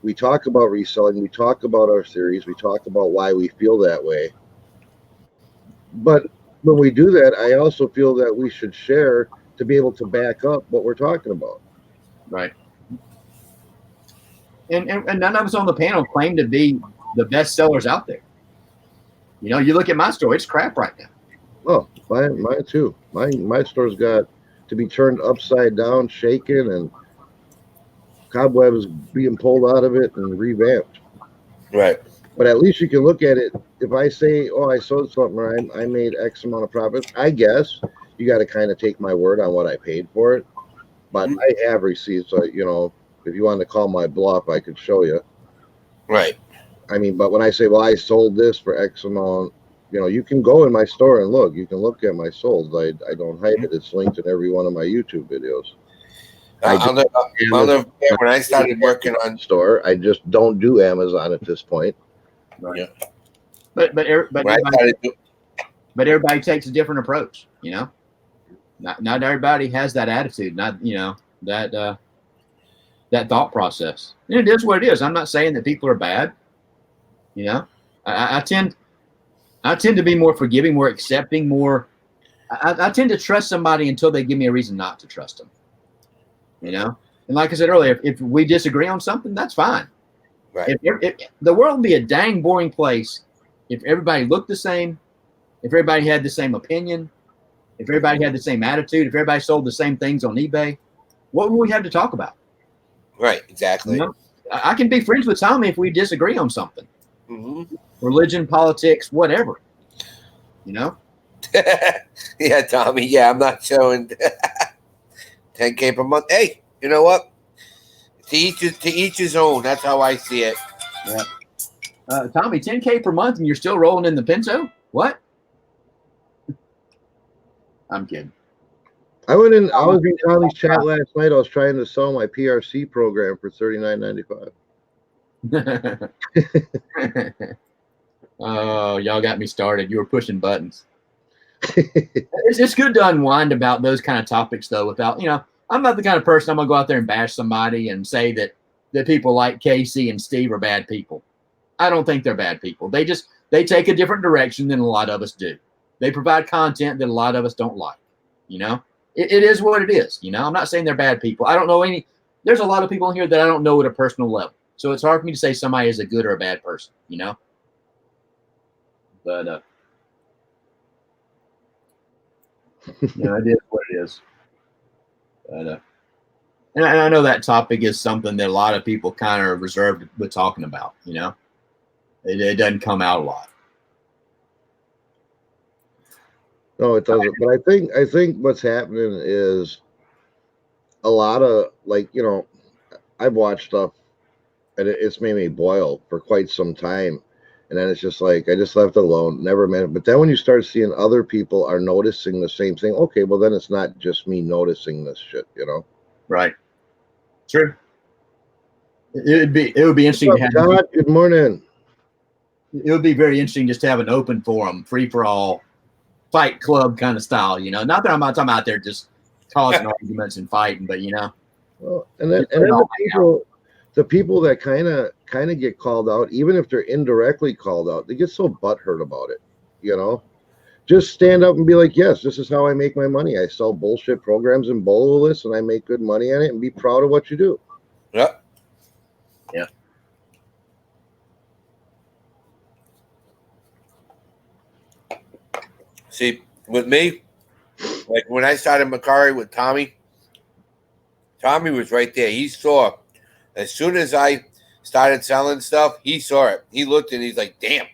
We talk about reselling. We talk about our theories. We talk about why we feel that way. But when we do that, I also feel that we should share to be able to back up what we're talking about. Right. And none of us on the panel claim to be the best sellers out there. You look at my store, it's crap right now. Oh, mine too. My store's got to be turned upside down, shaken, and cobwebs being pulled out of it and revamped. Right. But at least you can look at it. If I say, "Oh, I sold something, or I made X amount of profits," I guess you got to kind of take my word on what I paid for it. But Mhm. I have receipts, so if you wanted to call my bluff, I could show you. Right. I mean, but when I say, "Well, I sold this for X amount," you can go in my store and look. You can look at my solds. I don't hide it. It's linked in every one of my YouTube videos. I just I'll never, I'll never forget when I started working on. store. I just don't do Amazon at this point. Right. Yeah. But When I everybody, started do- but everybody takes a different approach. Not everybody has that attitude. Not that that thought process. And it is what it is. I'm not saying that people are bad. I tend to be more forgiving, more accepting, more. I tend to trust somebody until they give me a reason not to trust them. And like I said earlier, if we disagree on something, that's fine. Right. If the world would be a dang boring place if everybody looked the same, if everybody had the same opinion, if everybody had the same attitude, if everybody sold the same things on eBay, what would we have to talk about? Right. Exactly. I can be friends with Tommy if we disagree on something. Mm-hmm. Religion, politics, whatever. Yeah, Tommy. Yeah, I'm not showing 10K per month. Hey, you know what? To each his own. That's how I see it. Yeah. Tommy, 10K per month and you're still rolling in the Pinto? What? I'm kidding. I was in Tommy's chat last night. I was trying to sell my PRC program for $39.95. Oh, y'all got me started. You were pushing buttons. It's good to unwind about those kind of topics, though, without, I'm not the kind of person I'm going to go out there and bash somebody and say that people like Casey and Steve are bad people. I don't think they're bad people. They take a different direction than a lot of us do. They provide content that a lot of us don't like. It is what it is. I'm not saying they're bad people. I don't know there's a lot of people in here that I don't know at a personal level. So it's hard for me to say somebody is a good or a bad person, But, it is what it is. But, and I know that topic is something that a lot of people kind of reserved with talking about, It doesn't come out a lot. No, it doesn't. But I think what's happening is a lot of I've watched stuff and it's made me boil for quite some time. And then it's just like I just left it alone, never met it. But then when you start seeing other people are noticing the same thing, okay, well then it's not just me noticing this shit, Right. True. It would be interesting to have. God, good morning. It would be very interesting just to have an open forum, free for all, fight club kind of style. Not that I'm not talking out there just causing arguments and fighting, but Well, and then the people that kind of get called out, even if they're indirectly called out, they get so butthurt about it. Just stand up and be like, yes, this is how I make my money. I sell bullshit programs and bolo lists, and I make good money on it. And be proud of what you do. Yep. Yeah. See, with me, like when I started Macari with Tommy was right there. He saw as soon as I started selling stuff, he saw it. He looked and he's like, damn.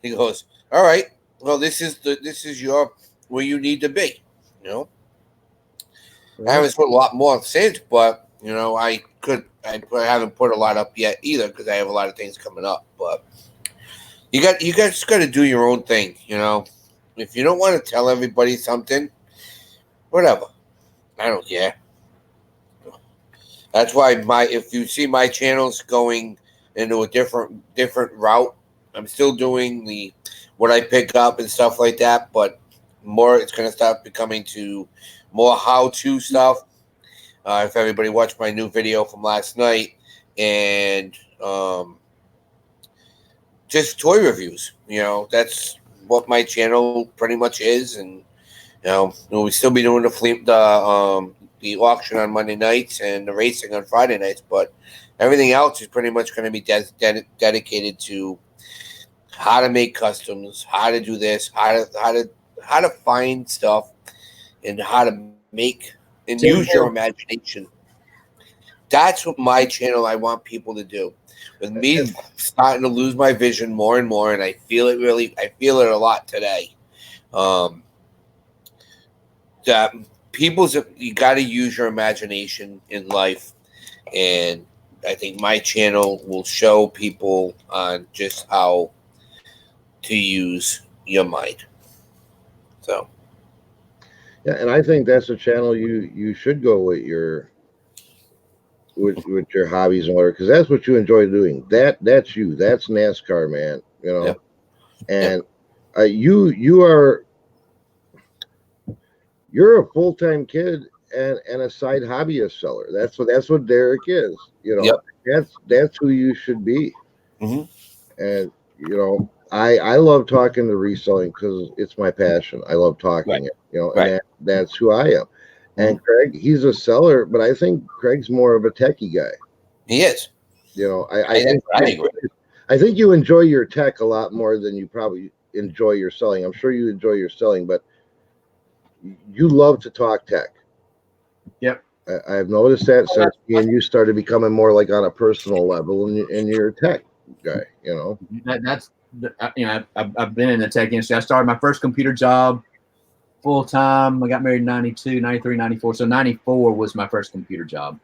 He goes, all right, well, this is your where you need to be. I haven't put a lot more since, but I haven't put a lot up yet either because I have a lot of things coming up. But you guys got to do your own thing. If you don't want to tell everybody something, whatever, I don't care. That's why if you see my channels going into a different route, I'm still doing what I pick up and stuff like that, but more it's going to start becoming to more how-to stuff. If everybody watched my new video from last night, and just toy reviews, that's what my channel pretty much is, and we'll still be doing the auction on Monday nights and the racing on Friday nights, but everything else is pretty much going to be dedicated to how to make customs, how to do this, how to find stuff, and how to make and use your imagination That's what my channel I want people to do. With me starting to lose my vision more and more, and I feel it a lot today. That you got to use your imagination in life, and I think my channel will show people on just how to use your mind. So, yeah, and I think that's a channel you should go with your hobbies and whatever, because that's what you enjoy doing. That's you. That's NASCAR, man. You know, Yep. and you're a full-time kid and a side hobbyist seller. That's what Derek is. You know, Yep. that's who you should be. Mm-hmm. And you know, I love talking to reselling because it's my passion. I love talking it. You know, and that's who I am. And Craig, he's a seller, but I think Craig's more of a techie guy. He is. You know, I agree. I think you enjoy your tech a lot more than you probably enjoy your selling. I'm sure you enjoy your selling, but you love to talk tech. Yep. I've noticed that since me and you started becoming more like on a personal level, and you're a tech guy. You know, I've been in the tech industry. I started my first computer job full time. I got married in 92, 93, 94. So 94 was my first computer job.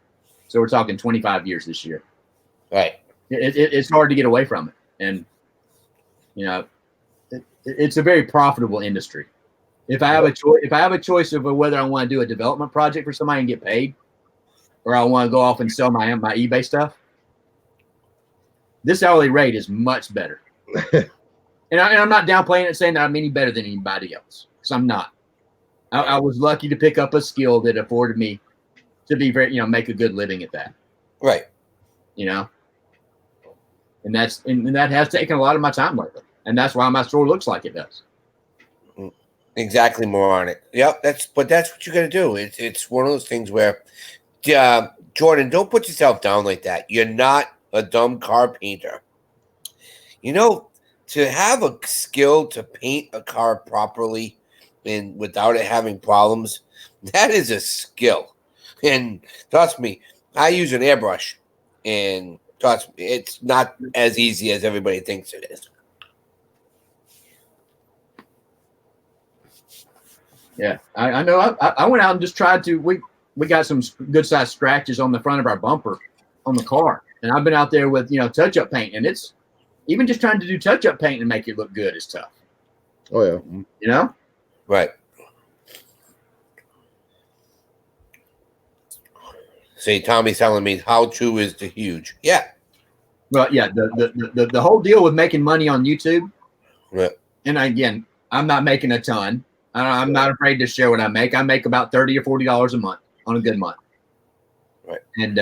So we're talking 25 years this year. Right. It's hard to get away from it, and you know, it's a very profitable industry. If I have a choice of whether I want to do a development project for somebody and get paid, or I want to go off and sell my eBay stuff, this hourly rate is much better. and I'm not downplaying it, saying that I'm any better than anybody else, because I'm not. I was lucky to pick up a skill that afforded me to be very, make a good living at that. Right. You know, and that has taken a lot of my time lately, and that's why my store looks like it does. Exactly, more on it. Yep, that's what you got to do. It's one of those things where, Jordan, don't put yourself down like that. You're not a dumb car painter. You know, to have a skill to paint a car properly and without it having problems, that is a skill. And trust me, I use an airbrush, and trust me, it's not as easy as everybody thinks it is. Yeah, I know. I went out and just tried to. We got some good sized scratches on the front of our bumper on the car, and I've been out there with touch up paint, and it's even just trying to do touch up paint and make it look good is tough. Oh yeah, Right. See, Tommy's telling me how true is the huge. Yeah. Well, yeah, the whole deal with making money on YouTube. Right. And again, I'm not making a ton. I'm not afraid to share what I make. I make about $30 or $40 a month on a good month. Right. And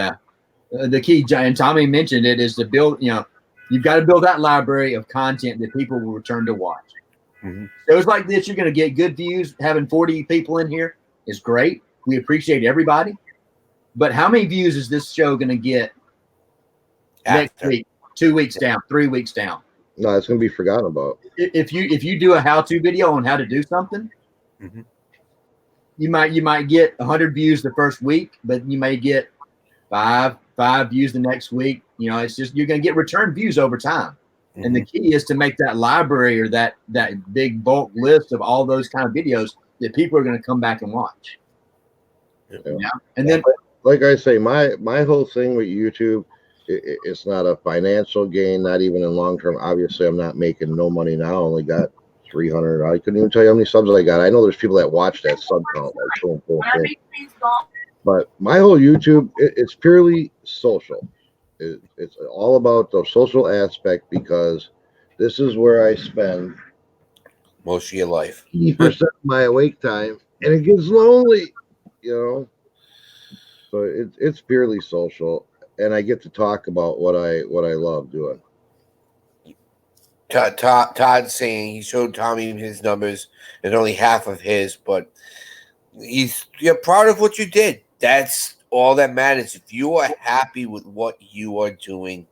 the key, and Tommy mentioned it, is to build. You've got to build that library of content that people will return to watch. Mm-hmm. Shows like this, you're going to get good views. Having 40 people in here is great. We appreciate everybody. But how many views is this show going to get next week, 2 weeks down, 3 weeks down? No, it's going to be forgotten about. If you do a how-to video on how to do something, mm-hmm. you might get 100 views the first week, but you may get five views the next week. It's just you're going to get return views over time. Mm-hmm. And the key is to make that library or that big bulk list of all those kind of videos that people are going to come back and watch. Yeah. And then, like I say, my whole thing with YouTube, it's not a financial gain, not even in long term. Obviously, I'm not making no money now. I only got 300. I couldn't even tell you how many subs I got. I know there's people that watch that sub count. Like, boom, boom, boom. But my whole YouTube, it's purely social. It's all about the social aspect, because this is where I spend most of your life, 80% of my awake time, and it gets lonely, So it's purely social, and I get to talk about what I love doing. Todd's saying he showed Tommy his numbers and only half of his, but you're proud of what you did. That's all that matters. If you are happy with what you are doing,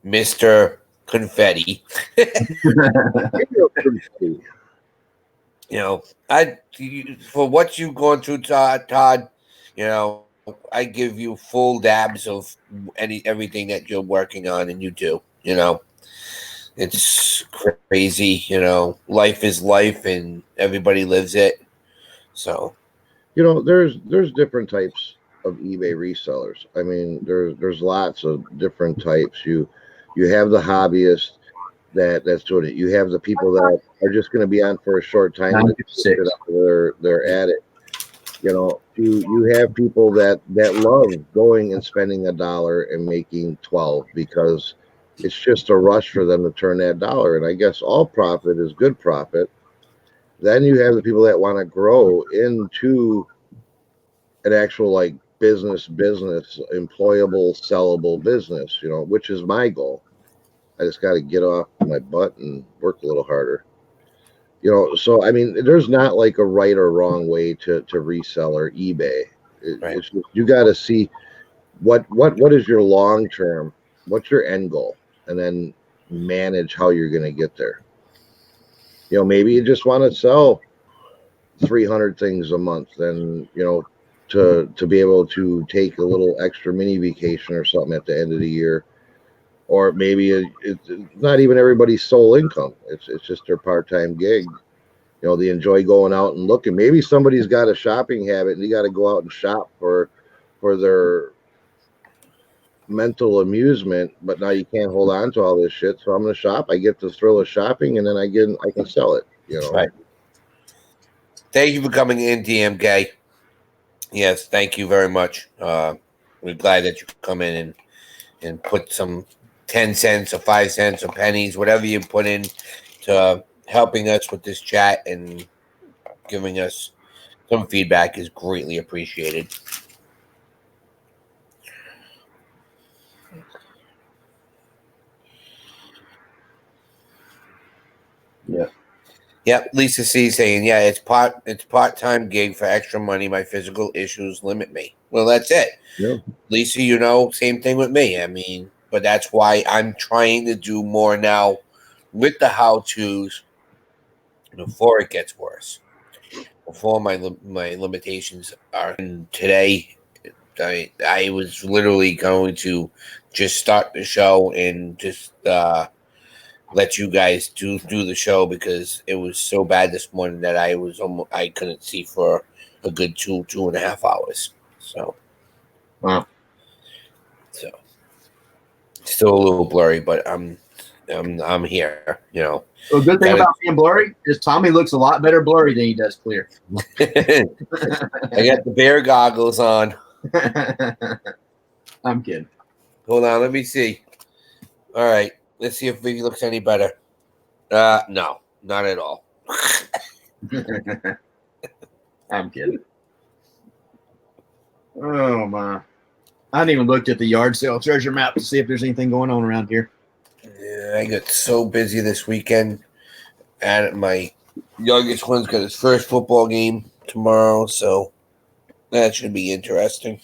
Mr. Confetti. For what you've gone through, Todd, I give you full dabs of everything that you're working on, and you do. It's crazy. Life is life, and everybody lives it. So there's different types of eBay resellers. I mean, there's lots of different types. You have the hobbyists that's doing it. You have the people that are just going to be on for a short time. 956. They're at it. You have people that love going and spending $1 and making 12 because it's just a rush for them to turn that dollar. And I guess all profit is good profit. Then you have the people that want to grow into an actual like business, employable, sellable business, which is my goal. I just got to get off my butt and work a little harder. So I mean, there's not like a right or wrong way to resell or eBay. Right. It's just, you got to see what is your long term, what's your end goal, and then manage how you're going to get there. Maybe you just want to sell 300 things a month, then to be able to take a little extra mini vacation or something at the end of the year. Or maybe it's not even everybody's sole income. It's just their part-time gig. They enjoy going out and looking. Maybe somebody's got a shopping habit and you got to go out and shop for their mental amusement, but now you can't hold on to all this shit. So I'm going to shop. I get the thrill of shopping, and then I can sell it. Right. Thank you for coming in, DMK. Yes, thank you very much. We're glad that you come in and put some 10 cents or 5 cents or pennies, whatever you put in to helping us with this chat and giving us some feedback is greatly appreciated. Yeah. Yep, Lisa C saying, yeah, it's part-time gig for extra money. My physical issues limit me. Well, that's it. Yeah. Lisa, same thing with me. I mean, but that's why I'm trying to do more now with the how-tos before it gets worse. Before my limitations are. And today, I was literally going to just start the show and just let you guys do the show because it was so bad this morning that I couldn't see for a good 2.5 hours. So Wow. So still a little blurry, but I'm here. Well, the good thing about being blurry is Tommy looks a lot better blurry than he does clear. I got the bear goggles on. I'm kidding. Hold on, let me see. All right, let's see if he looks any better. No, not at all. I'm kidding. Oh my! I hadn't even looked at the yard sale treasure map to see if there's anything going on around here. Yeah, I got so busy this weekend. And my youngest one's got his first football game tomorrow, so that should be interesting.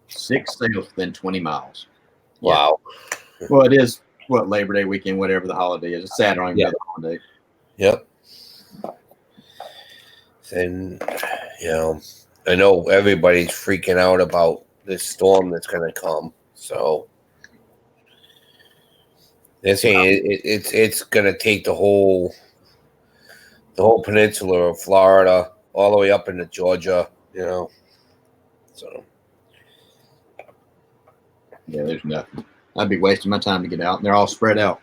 6 sales within 20 miles. Wow. Yeah. Well, it is Labor Day weekend, whatever the holiday is. It's sad I don't even know the holiday. Yep. And I know everybody's freaking out about this storm that's going to come. So they're saying it's going to take the whole peninsula of Florida all the way up into Georgia. So yeah, there's nothing. I'd be wasting my time to get out, and they're all spread out.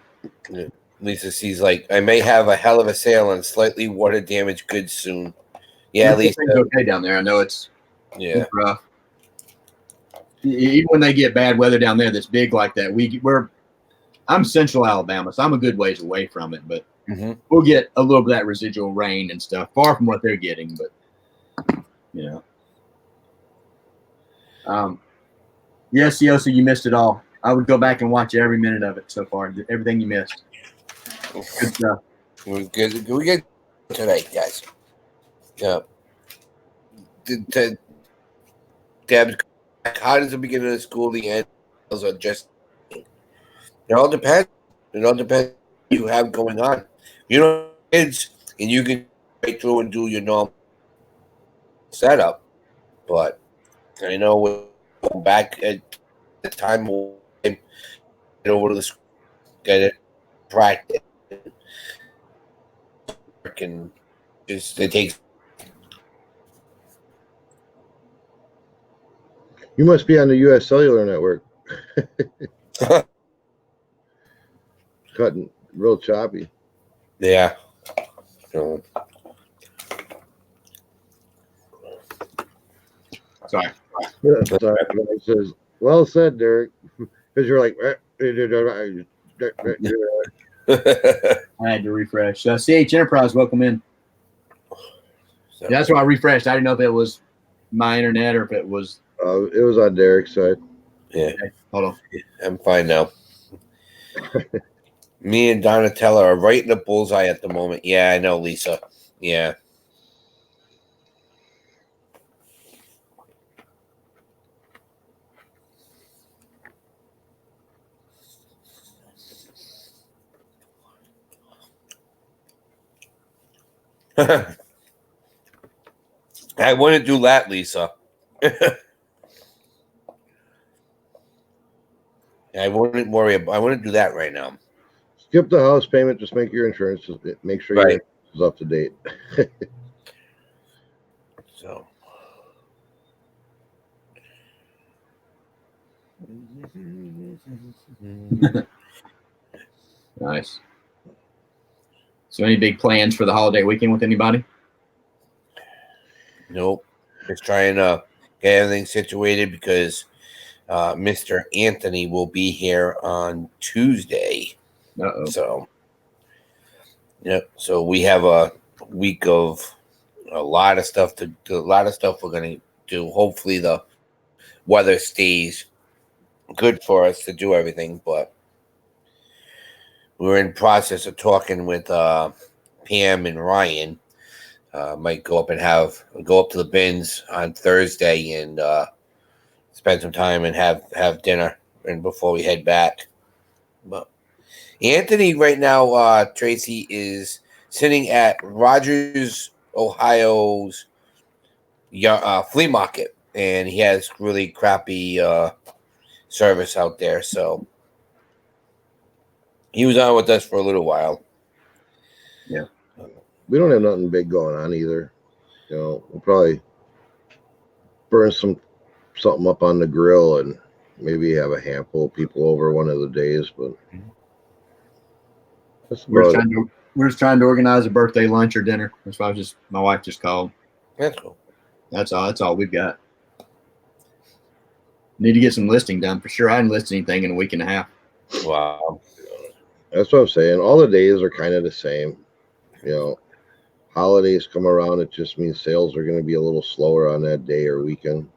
Yeah. Lisa sees I may have a hell of a sale on slightly water damaged goods soon. Yeah, at least okay down there. I know it's rough. Even when they get bad weather down there that's big like that, I'm central Alabama, so I'm a good ways away from it, but we'll get a little bit of that residual rain and stuff, far from what they're getting, but yes, Yosi, you missed it all. I would go back and watch every minute of it so far, everything you missed. Good stuff. We get tonight, guys. Yeah. Deb's, how does the beginning of the school, the end, are just, it all depends. It all depends what you have going on. Kids, and you can right through and do your normal setup, but I know back at the time, get over to the school, get it practice, and just it takes. You must be on the U.S. Cellular Network. Cutting real choppy. Yeah. So, Sorry. Sorry. It says, well said, Derek. Because you're like, I had to refresh. CH Enterprise, welcome in. so, Yeah, that's why I refreshed. I didn't know if it was my internet or if it was. it was on Derek's side. yeah, Okay, hold on. I'm fine now. Me and Donatella are right in the bullseye at the moment. Yeah, I know, Lisa. Yeah. I wouldn't do that, Lisa. I wouldn't worry about. I wouldn't do that right now. Skip the house payment. Just make your insurance. Make sure your Right. insurance is up to date. So. Nice. So, any big plans for the holiday weekend with anybody? Nope. Just trying to get everything situated because Mr. Anthony will be here on Tuesday. Uh-oh. So, yep. So we have a week of a lot of stuff to do. A lot of stuff we're going to do. Hopefully, the weather stays good for us to do everything. But we're in process of talking with Pam and Ryan. Might go up to the bins on Thursday and spend some time and have dinner and before we head back. But Anthony right now, Tracy, is sitting at Rogers, Ohio's flea market, and he has really crappy service out there. So he was on with us for a little while. Yeah. We don't have nothing big going on either. We'll probably burn something up on the grill and maybe have a handful of people over one of the days. But that's We're about just trying to organize a birthday lunch or dinner. That's why my wife just called. That's cool. That's all we've got. Need to get some listing done for sure. I hadn't listed anything in a week and a half. Wow. That's what I'm saying. All the days are kind of the same. Holidays come around, it just means sales are going to be a little slower on that day or weekend.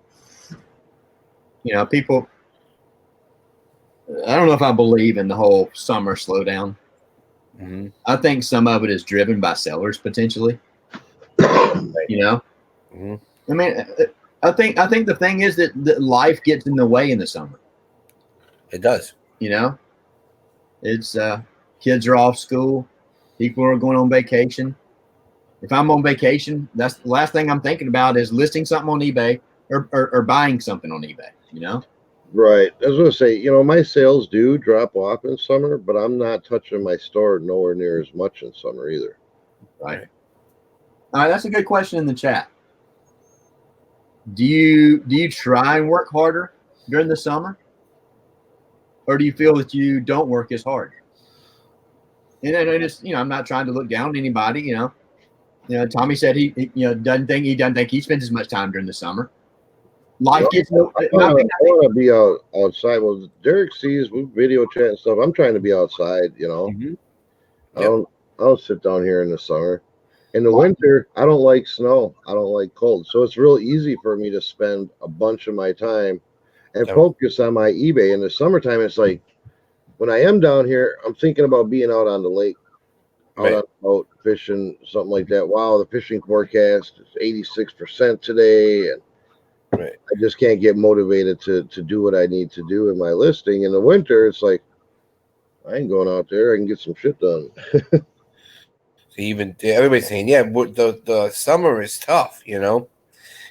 People. I don't know if I believe in the whole summer slowdown. Mm-hmm. I think some of it is driven by sellers potentially. Mm-hmm. I mean, I think the thing is that life gets in the way in the summer. It does. It's kids are off school, people are going on vacation. If I'm on vacation, that's the last thing I'm thinking about is listing something on eBay or buying something on eBay. Right. I was going to say, my sales do drop off in summer, but I'm not touching my store nowhere near as much in summer either. Right. All right. That's a good question in the chat. Do you try and work harder during the summer, or do you feel that you don't work as hard? And it's I'm not trying to look down on anybody. Tommy said he doesn't think he spends as much time during the summer. Life gets no. I want to be outside. Well, Derek sees we video chat and stuff. I'm trying to be outside. Mm-hmm. I don't sit down here in the summer. In the winter, I don't like snow. I don't like cold. So it's real easy for me to spend a bunch of my time and focus on my eBay. In the summertime, it's like when I am down here, I'm thinking about being out on the lake, out on the boat, fishing, something like that. Wow, the fishing forecast is 86% today. And I just can't get motivated to do what I need to do in my listing. In the winter, it's like, I ain't going out there. I can get some shit done. Even everybody's saying, yeah, the summer is tough,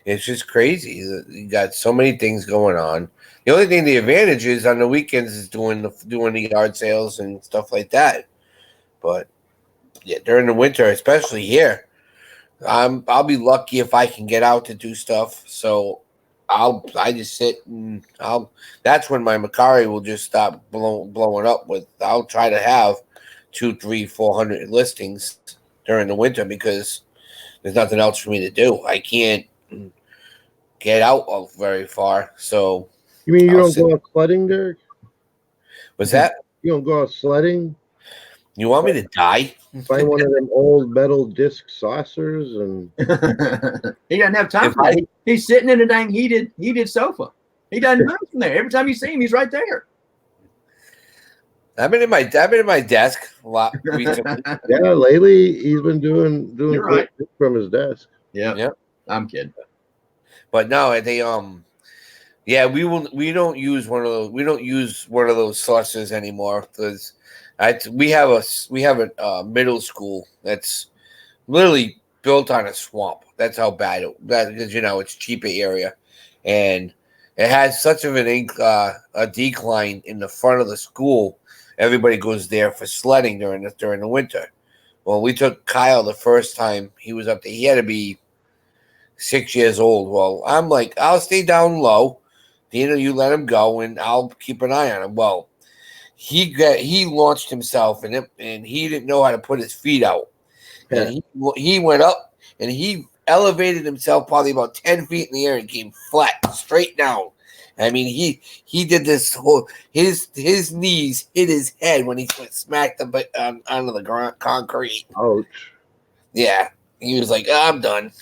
It's just crazy. You got so many things going on. The only thing the advantage is on the weekends is doing the yard sales and stuff like that. But yeah, during the winter, especially here, I'll be lucky if I can get out to do stuff. So I just sit and that's when my Macari will just stop blowing up with. I'll try to have 2, 3, 400 listings during the winter because there's nothing else for me to do. I can't get out very far. So You mean you don't go out sledding, Derek? what's that? You don't go out sledding? You want me to die? Find one of them old metal disc saucers and he doesn't have time for that. He's sitting in a dang heated sofa. He doesn't move from there. Every time you see him, he's right there. I've been in my desk a lot recently. Yeah, lately he's been doing right. from his desk. Yeah. I'm kidding. But no, they yeah, we don't use one of those saucers anymore because we have a middle school that's literally built on a swamp. That's how bad because it's a cheaper area, and it has such of a decline in the front of the school. Everybody goes there for sledding during the winter. Well, we took Kyle the first time he was up there. He had to be 6 years old. Well, I'm like, I'll stay down low. You let him go, and I'll keep an eye on him. Well, he launched himself, and he didn't know how to put his feet out. Yeah. And he went up, and he elevated himself probably about 10 feet in the air and came flat, straight down. I mean, he did this whole his knees hit his head when he smacked onto the concrete. Ouch! Yeah, he was like, I'm done.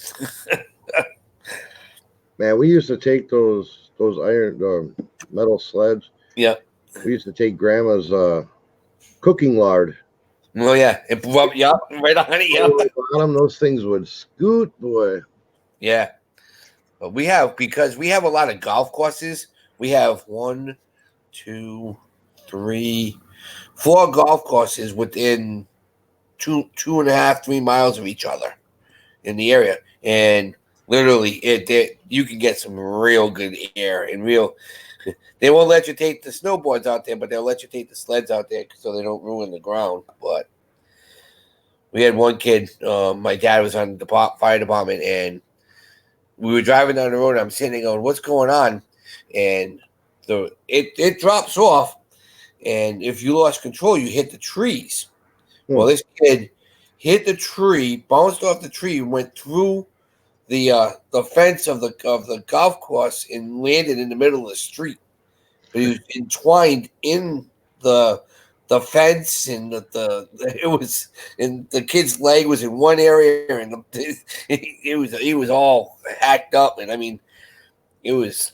Man, we used to take those iron metal sleds. Yeah, we used to take Grandma's cooking lard. Oh yeah, it right on it. Yeah, bottom, those things would scoot, boy. Yeah. But because we have a lot of golf courses. We have 1, 2, 3, 4 golf courses within 2.5, 3 miles of each other in the area, and literally, you can get some real good air and real. They won't let you take the snowboards out there, but they'll let you take the sleds out there so they don't ruin the ground. But we had one kid. My dad was on the fire department, and we were driving down the road. I'm sitting there going, "What's going on?" And it drops off, and if you lost control, you hit the trees. Well, this kid hit the tree, bounced off the tree, went through the fence of the golf course, and landed in the middle of the street. But he was entwined in the fence, and the kid's leg was in one area, and he was all hacked up, and I mean, it was.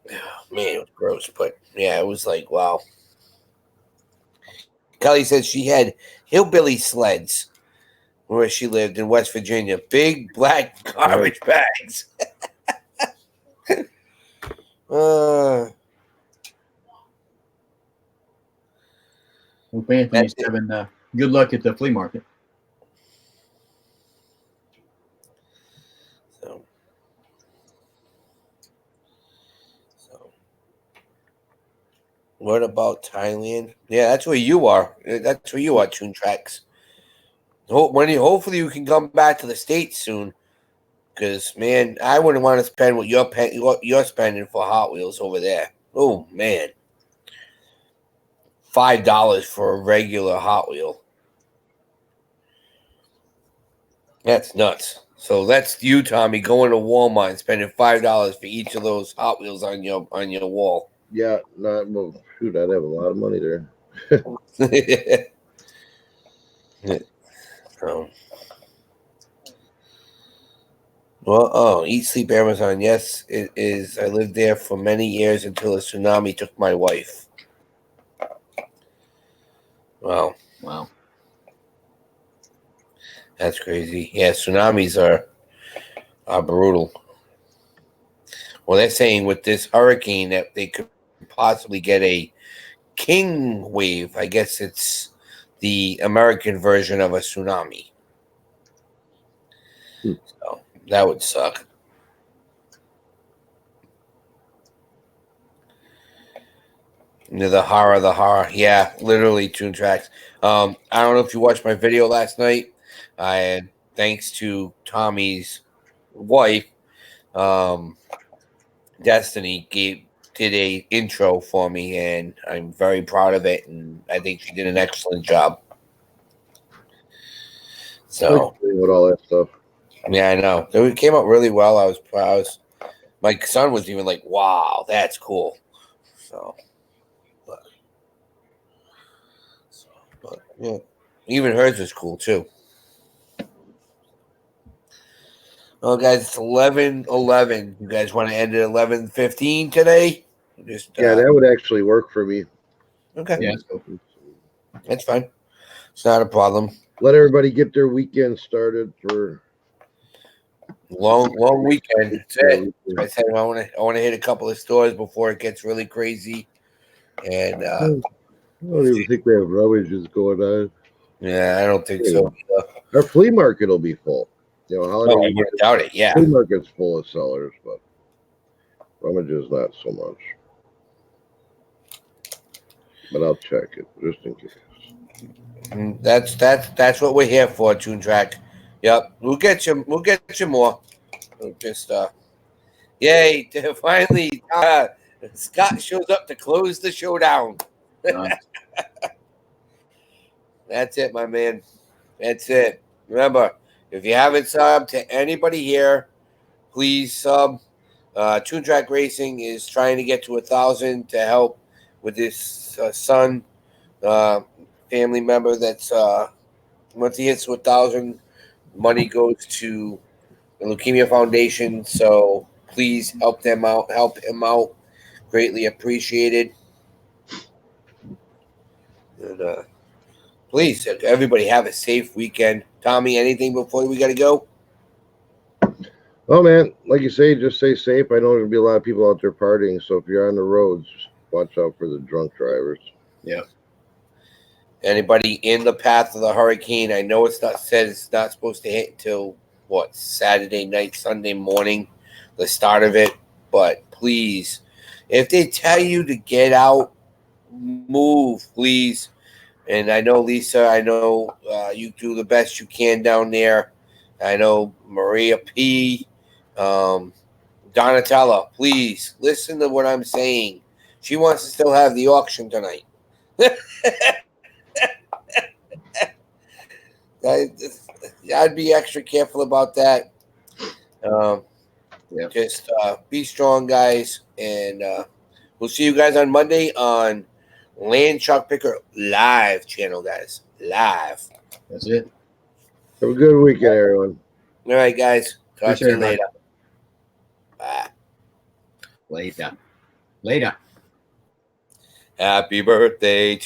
Oh, man, it was gross, but yeah, it was like, wow. Kelly said she had hillbilly sleds where she lived in West Virginia. Big black garbage bags. Hope Anthony's having good luck at the flea market. What about Thailand? Yeah, that's where you are. That's where you are, Tune Tracks. Hopefully you can come back to the States soon. Because, man, I wouldn't want to spend what you're spending for Hot Wheels over there. Oh, man. $5 for a regular Hot Wheel. That's nuts. So that's you, Tommy, going to Walmart and spending $5 for each of those Hot Wheels on your wall. Yeah, well, shoot, I'd have a lot of money there. Eat Sleep Amazon. Yes, it is. I lived there for many years until a tsunami took my wife. Wow. That's crazy. Yeah, tsunamis are brutal. Well, they're saying with this hurricane that they could possibly get a king wave. I guess it's the American version of a tsunami. So that would suck. The horror. Yeah, literally Tune Tracks. I don't know if you watched my video last night. Thanks to Tommy's wife, um, Destiny did a intro for me, and I'm very proud of it. And I think she did an excellent job. So with all that stuff. yeah, I know it came out really well. I was proud. My son was even like, "Wow, that's cool." So, but yeah, even hers was cool too. Well, guys, it's 11:11. You guys want to end at 11:15 today? Just Yeah, that would actually work for me. okay. Yeah. That's fine. It's not a problem. Let everybody get their weekend started for Long weekend. That's it. I said I want to hit a couple of stores before it gets really crazy. And I don't even think we have rummages going on. yeah, I don't think so. Our flea market will be full. You know, holiday I wouldn't doubt it. Yeah. flea market's full of sellers, but rummages not so much. But I'll check it just in case. That's what we're here for, Tune Track. Yep, we'll get you more. We'll just yay! Finally, Scott shows up to close the show down. That's it, my man. That's it. Remember, if you haven't subbed to anybody here, please sub. Tune Track Racing is trying to get to 1,000 to help with this son, family member that's once he hits 1,000, money goes to the Leukemia Foundation. So please help them out. Help him out. Greatly appreciated. And please, everybody have a safe weekend. Tommy, anything before we got to go? Oh man, like you say, just stay safe. I know there'll be a lot of people out there partying, so if you're on the roads, watch out for the drunk drivers. Yeah. Anybody in the path of the hurricane? I know it's not supposed to hit until Saturday night, Sunday morning, the start of it. But please, if they tell you to get out, move, please. And I know, Lisa, I know you do the best you can down there. I know Maria P. Donatella, please listen to what I'm saying. She wants to still have the auction tonight. I'd be extra careful about that. Just be strong, guys. And we'll see you guys on Monday on Land Chalk Picker Live channel, guys. Live. That's it. Have a good weekend, everyone. All right, guys. Talk to you later. Bye. Later. Happy birthday to